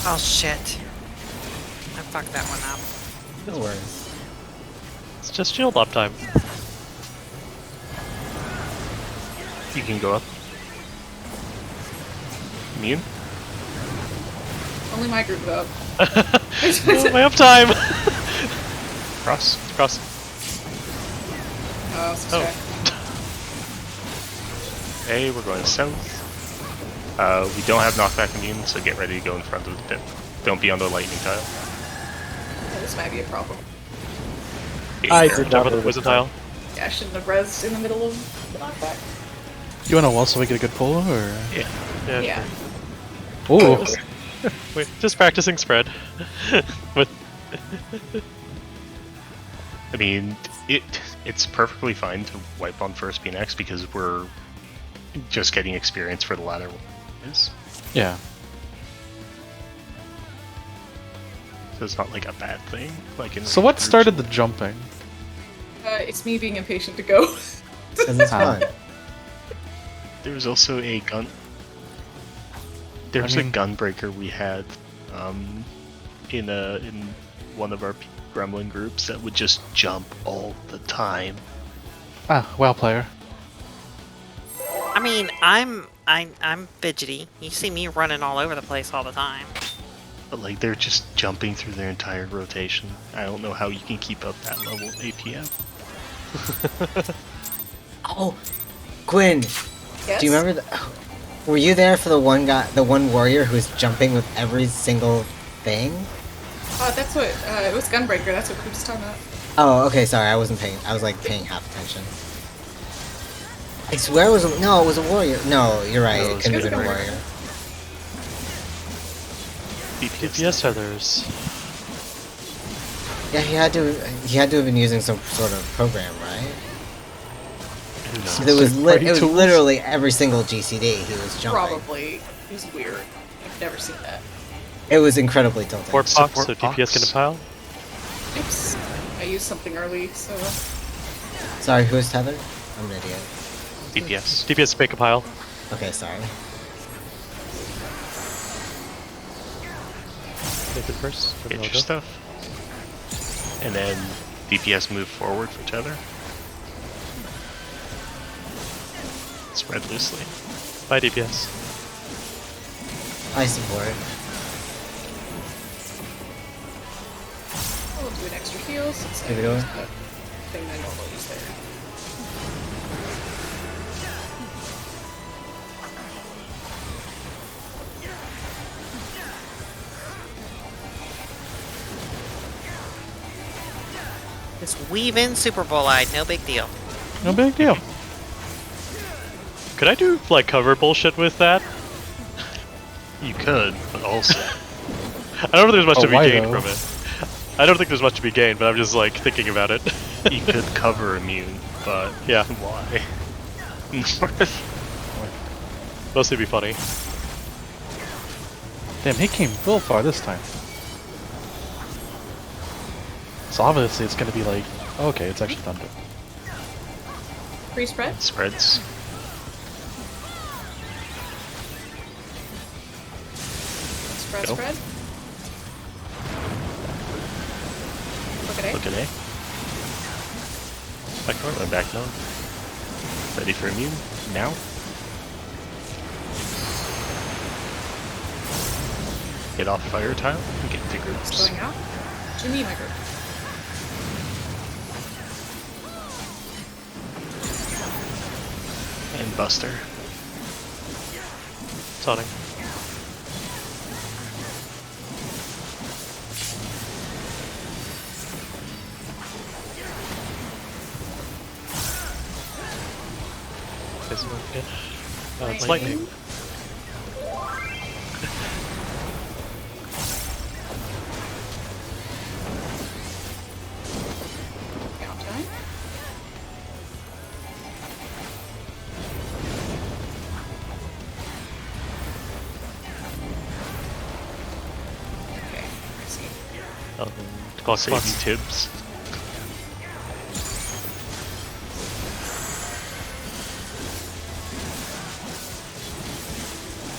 Oh shit. I fucked that one up. No worries. It's just shield up time. You can go up. Immune. Only my group up. Oh, my up time! Cross. Cross. Oh, subtract. Okay, we're going south. We don't have knockback immune, so get ready to go in front of the pit. Don't be on the lightning tile. Oh, this might be a problem. I There. did Top not of the move wizard it. tile. Yeah, I shouldn't have rezzed in the middle of the knockback. You want to wall so we get a good pull, or? Yeah. Yeah. Yeah. Ooh. Just, wait, just practicing spread. With I mean, it's perfectly fine to wipe on first PNX because we're just getting experience for the latter one. Yeah. So it's not like a bad thing. Like in So what started the jumping? It's me being impatient to go. Because it's fun. There was also a gun. There was a gunbreaker we had in one of our gremlin groups that would just jump all the time. Ah, WoW player. I mean, I'm fidgety. You see me running all over the place all the time. But like they're just jumping through their entire rotation. I don't know how you can keep up that level of APM. Oh, Gwyn, Yes? do you remember? Were you there for the one guy, the one warrior who was jumping with every single thing? That's what, it was Gunbreaker, that's what Coop's talking about. Oh, okay. Sorry, I wasn't paying. I was like paying half attention. I swear it was no, it was a warrior. No, you're right. No, It it was couldn't have a been a warrior. warrior. DPS feathers. Yeah, he had to have been using some sort of program, right? Who knows? It was Party it was tools? literally every single GCD he was jumping. Probably. It was weird. I've never seen that. It was incredibly tilting. Support box, so Support DPS box. can pile. Oops. I used something early, so... Sorry, who is tethered? I'm an idiot. DPS. DPS make a pile. Okay, sorry. Make it first. Get your stuff. And then DPS move forward for tether. Spread loosely. Bye, DPS. I support. I'll do an extra heal since I Give it used over. the thing I normally use there. Just weave in Super Bowl-eyed, no big deal. No big deal. Could I do like cover bullshit with that? You could, but also I don't know if there's much Oh, to be why, gained though? from it. I don't think there's much to be gained, but I'm just like thinking about it. you could cover immune, but Yeah. why? Mostly be funny. Damn, he came real far this time. So obviously it's gonna be like, okay, it's actually thunder. Free spread. Spreads. Spread, Go. spread. Look at A. Look at A. Back door. Going back down. Ready for immune. Now. Get off fire tile and get to groups. It's going out. Jimmy, my group. And Buster. Taunting. This one, yeah. It's lightning. Count time. Okay, I see. Clock Save spots. Tibbs.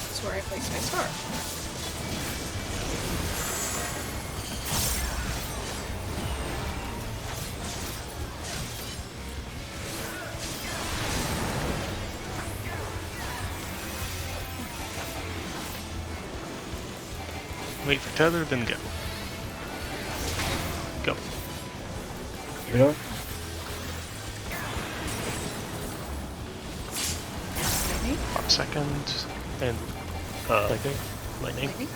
That's where I place my star. Wait for tether, then go. Go. You know? Lightning. 1 second. And Lightning. lightning. Lightning.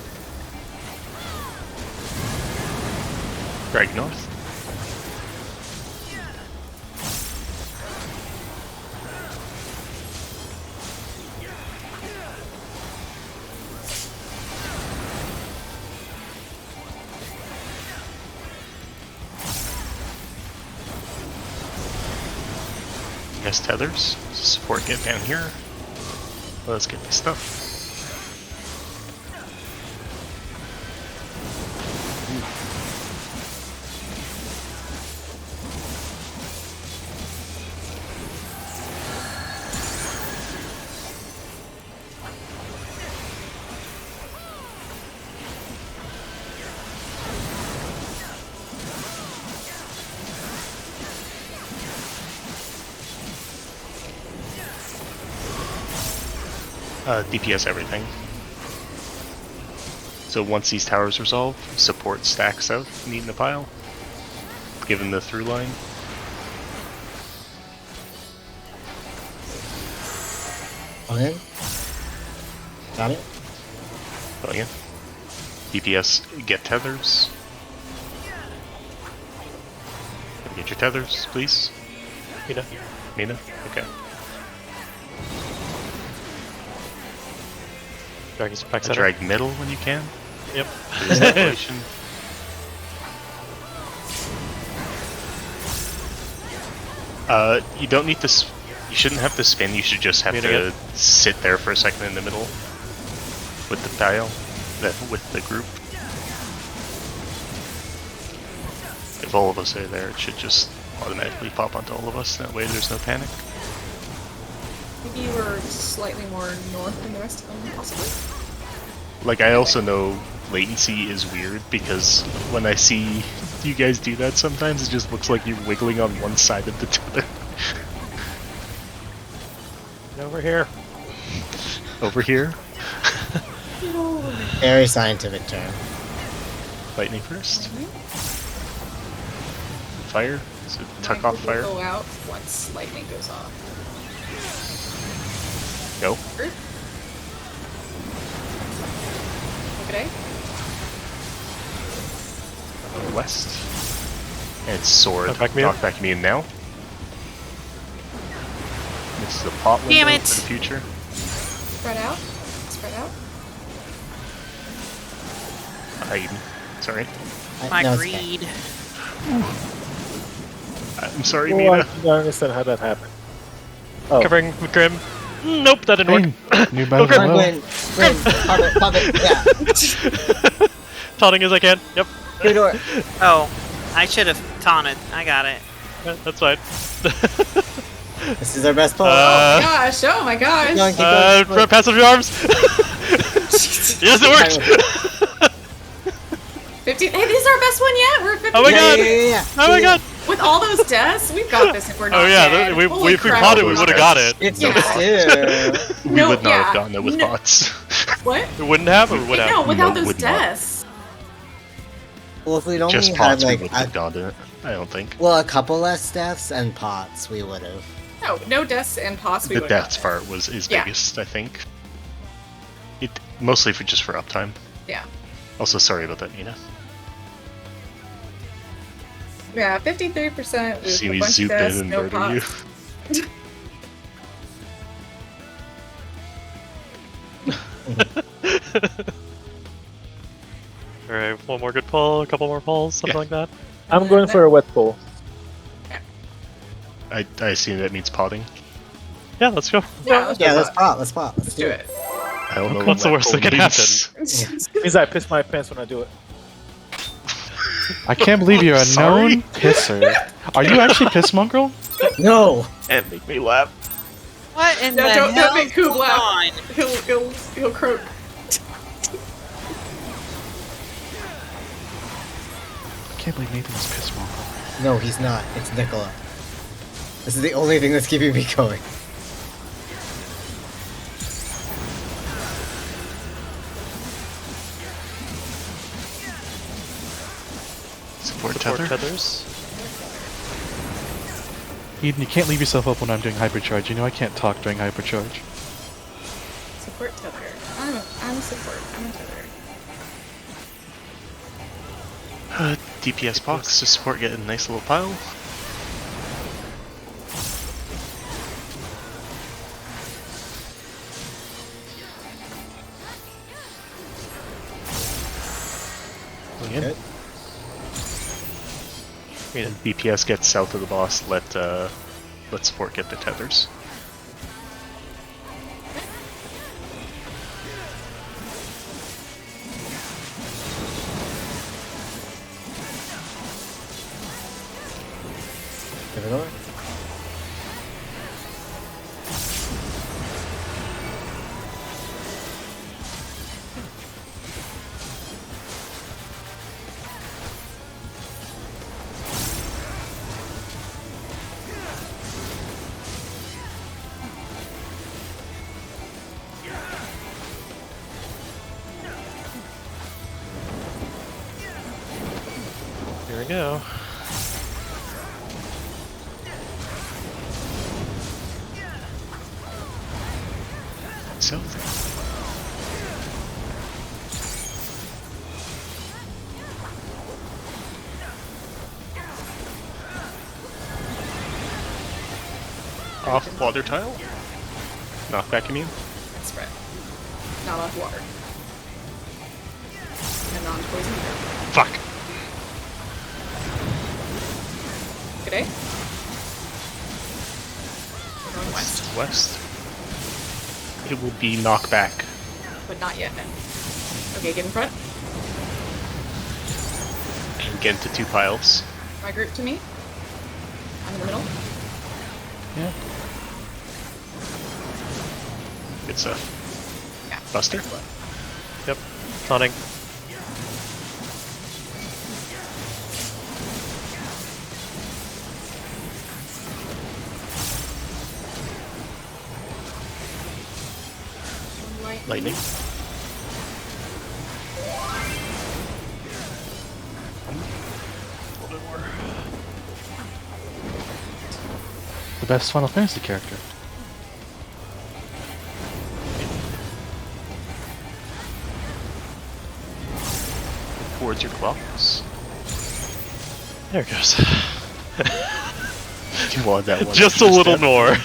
Drag north. Yes, tethers. Support get down here. Let's get this stuff. DPS everything. So once these towers resolve, support stacks out neat in a pile, given the through line. All in? Got it? Oh yeah. DPS get tethers. Get your tethers, please. Mina. Mina? Okay. Dragon's back center. Drag middle when you can. Yep. There's that you don't need to. You shouldn't have to spin. You should just have Mina to again. sit there for a second in the middle with the tile, with the group. If all of us are there, it should just automatically pop onto all of us. That way, there's no panic. Maybe you were slightly more north than the rest of them, possibly. Like, I also know latency is weird because when I see you guys do that, sometimes it just looks like you're wiggling on one side of the tether. Over here. Over here, Very scientific term. lightning first. Fire. So tuck My off group fire. will go out once lightning goes off. Go. Group. Look at A. West. And it's sword. Knockback immune. Knockback immune now. This is a pot window Damn it. for the future. Spread out. Spread out. Hide. Sorry. My No, it's okay. greed. I'm sorry, Well, I Mina. don't understand how that happened. Oh, Covering with Grim. Nope, that didn't work. New battle Grim. Gwen, well. Gwen, pop it, yeah. Taunting is I can. Yep. Through door. Oh, I should have taunted. I got it. Yeah, that's fine. This is our best pull. Gosh, oh my gosh. Keep going, keep going, keep going. Pass up your arms. Yes, it worked. 15. Hey, this is our best one yet. We're at 15. Oh my god. Yeah. Oh my god. With all those deaths, we've got this if we're not Oh yeah, dead. if Holy we crap. fought it, we would have got it. It's Yeah. too. We would not have gotten it with bots. What? It wouldn't have, or would No, have? without No, those would not. deaths. Well, if we'd only Just had pots, we like would have gotten it. I don't think. a couple less deaths and pots, we would have. No deaths and pots. We The would've got deaths it. part is Yeah. biggest, I think. It mostly just for uptime. Yeah. Also, sorry about that, Nina. Yeah, 53% with See a me bunch of zoop deaths, in and no murder you. pots. Alright, one more good pull, a couple more pulls, something Yeah. like that. I'm going for a wet pull. I assume that means potting. Yeah, let's go. Yeah, let's Yeah, do let's it. pot. Let's pot. Let's do it. I don't know What's the worst that could means. Means I piss my pants when I do it. I can't believe you're a Sorry? known pisser. Are you actually Piss Mongrel? No. And make me laugh. What in Yeah, the don't hell make Coop is laugh. on? He'll croak. I can't believe Nathan's Piss Mongrel. No, he's not. It's Nicola. This is the only thing that's keeping me going. Support Support tether. tethers. Eden, you can't leave yourself up when I'm doing hypercharge. You know I can't talk during hypercharge. Support tether. I'm a support. I'm a tether. DPS box to support get a nice little pile. Again. Good. And DPS gets south of the boss. Let support get the tethers. Give it over. Here we go. South. Off water tile. Knockback immune. Spread. Not off water. And non-poison either. Fuck. Good day. We're going west, West. It will be knockback. but not yet. Okay, get in front. And get into two piles. My group to me. I'm in the middle. Yeah. Good stuff. Yeah. Buster. Yep. Taunting. Lightning. The best Final Fantasy character. Towards your claws. There it goes. You want that one Just a extra little step. more.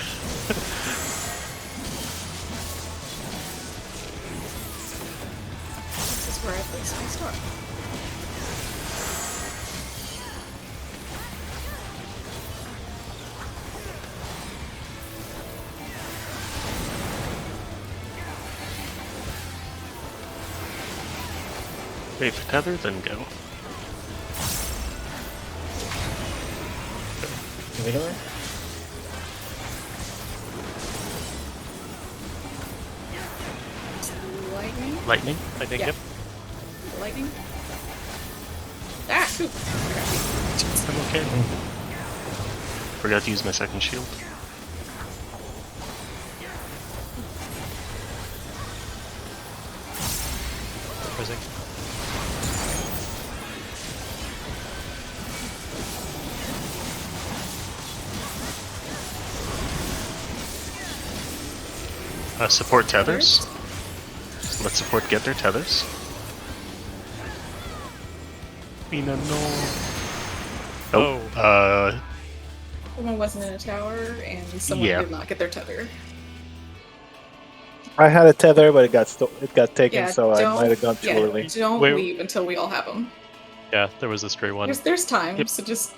This is where I place my star. Wait for tether, then go. Give it over. lightning? Lightning. I think. Yeah. Yep. Lightning? Ah, shoot. I'm okay. Forgot to use my second shield. Rising. Support tethers. Let support get their tethers. Mina, no. Oh. Someone wasn't in a tower, and someone Yeah. did not get their tether. I had a tether, but it got taken, Yeah, so I don't- might have gone too yeah. early. Don't Wait. leave until we all have them. Yeah, there was a stray one. There's time, Yep. so just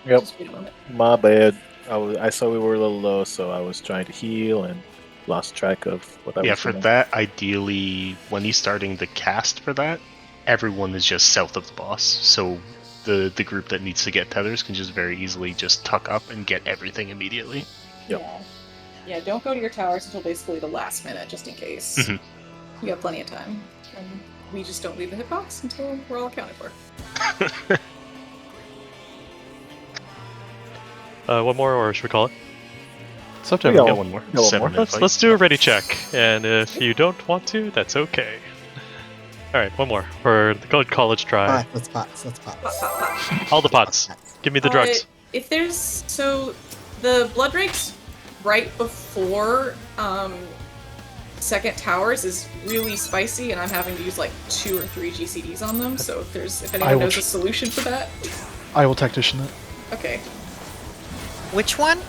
Yep, wait a moment. my bad. I saw we were a little low, so I was trying to heal and lost track of what I Yeah, was for doing. that, ideally, when he's starting the cast for that, everyone is just south of the boss. So the group that needs to get tethers can just very easily just tuck up and get everything immediately. Yep. Yeah. Yeah, don't go to your towers until basically the last minute, just in case. Mhm. You have plenty of time. And we just don't leave the hitbox until we're all accounted for. One more, or should we call it? It's up to We got everyone. Got one more. No, one 7 more. minute fight. Let's do a ready check, and if you don't want to, that's okay. All right, one more for the college try. Let's pots. Pop, pop, pop. All the pots. Give me the drugs. If there's the blood drakes right before second towers is really spicy, and I'm having to use like 2 or 3 GCDs on them. So if I anyone will knows a solution for that, I will tactician it. okay. Which one?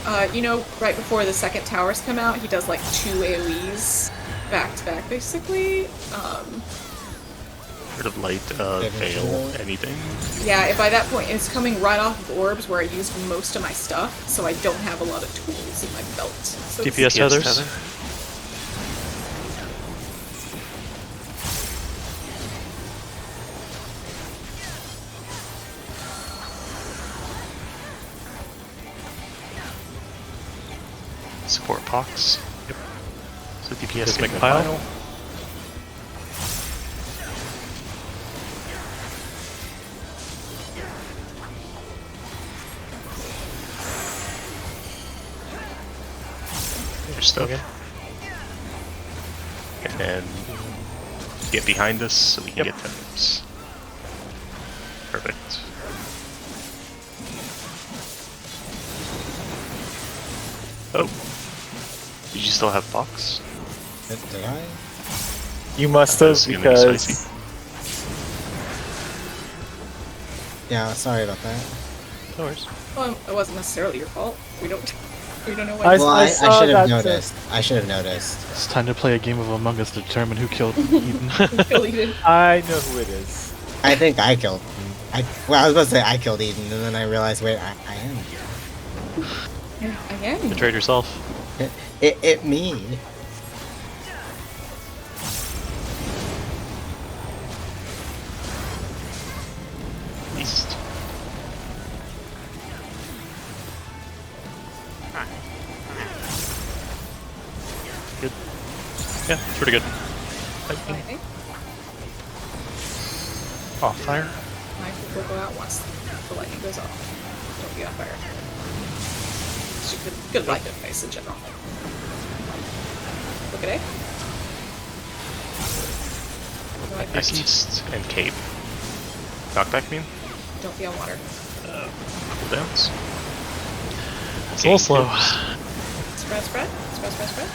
Right before the second towers come out, he does like 2 AoEs back to back, basically. Sort of light, veil, anything. Yeah, by that point, it's coming right off of orbs where I used most of my stuff, so I don't have a lot of tools in my belt. So DPS tethers. Support pox. Yep. So DPS Just make take a the pile. There's stuff. Okay. And then get behind us so we can Yep. get tethers. Perfect. Oh. Did you still have Fox? Did I? You must This have is gonna be because spicy. Yeah, sorry about that. No worries. Well, it wasn't necessarily your fault. We don't know what. I- Well, I saw should have that, noticed. I should have noticed. It's time to play a game of Among Us to determine who killed Eden. Deleted. I know who it is. I think I killed him. I was about to say I killed Eden, and then I realized, wait, I am. Again. Betrayed yourself. It me. East. Good. Yeah, it's pretty good. Lightning. Off fire. Knife will go out once the lightning goes off. Don't be on fire. It's good light advice in general. Look at A. No, I Back east and cape. Knockback mean? don't be on water. Cooldowns. It's a little slow. Spread, spread. Spread, spread, spread.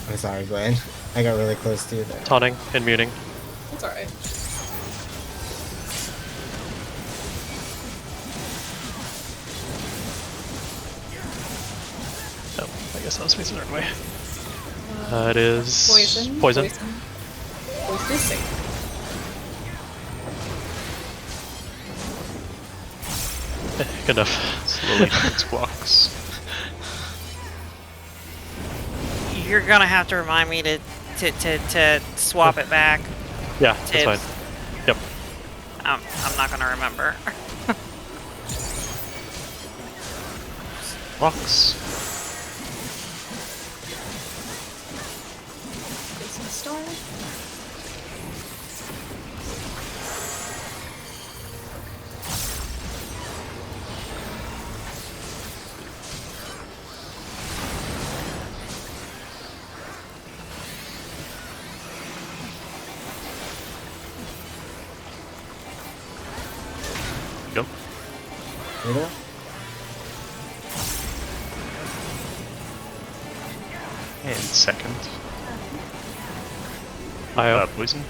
I'm sorry, Gwen. I got really close to you there. Taunting and muting. It's alright. Oh, I guess I was facing the wrong way. It is Poison. Poison. Poison is safe. Good enough. Slowly its blocks. You're gonna have to remind me to swap it back. Yeah, that's Tips. fine. Yep. I'm not gonna remember. Rocks. Get some stars. Go. Rita? And second. Poison.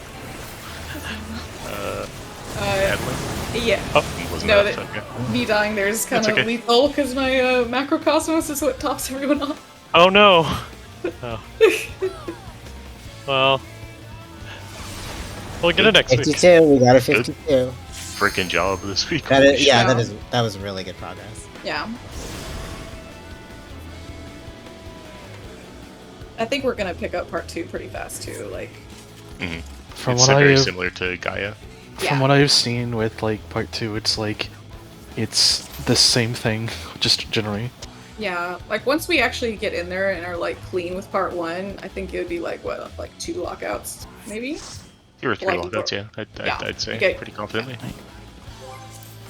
Adlin. Yeah. Oh, he wasn't No, left, that- okay. Me dying there is kind That's of okay. lethal because my macrocosmos is what tops everyone off. Oh no! Oh. Well, we'll get it next week. 52. We got a 52. Freaking job this week. That is, yeah, Yeah. that was really good progress. Yeah. I think we're gonna pick up part 2 pretty fast too. Like, From It's what very I've similar to Gaia. from what I've seen with like part 2, it's like it's the same thing, just generally. yeah, like once we actually get in there and are like clean with part 1, I think it would be like what, like 2 lockouts, maybe. 2 or 3 Like, lockouts, yeah. yeah. I'd say Okay. pretty confidently.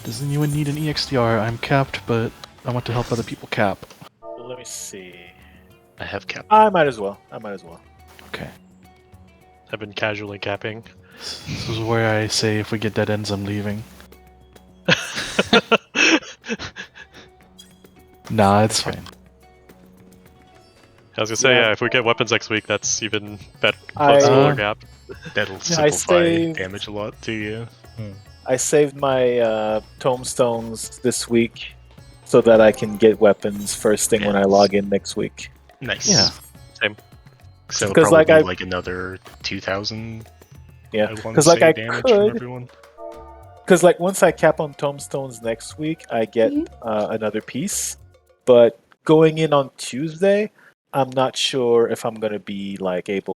Does anyone need an EXDR? I'm capped, but I want to help other people cap. Let me see. I have cap. I might as well. Okay. I've been casually capping. This is where I say if we get dead ends, I'm leaving. Nah, it's fine. I was gonna say, Yeah. yeah, if we get weapons next week, that's even better. I- Closer gap. That'll Yeah, I simplify saved- damage a lot to you. I saved my tombstones this week so that I can get weapons first thing when I log in next week. Nice. Yeah. So 'Cause, probably like, like another 2,000. Yeah, I want to 'cause, like, say I damage could- from everyone. Because like once I cap on tombstones next week, I get another piece. But going in on Tuesday, I'm not sure if I'm gonna be like able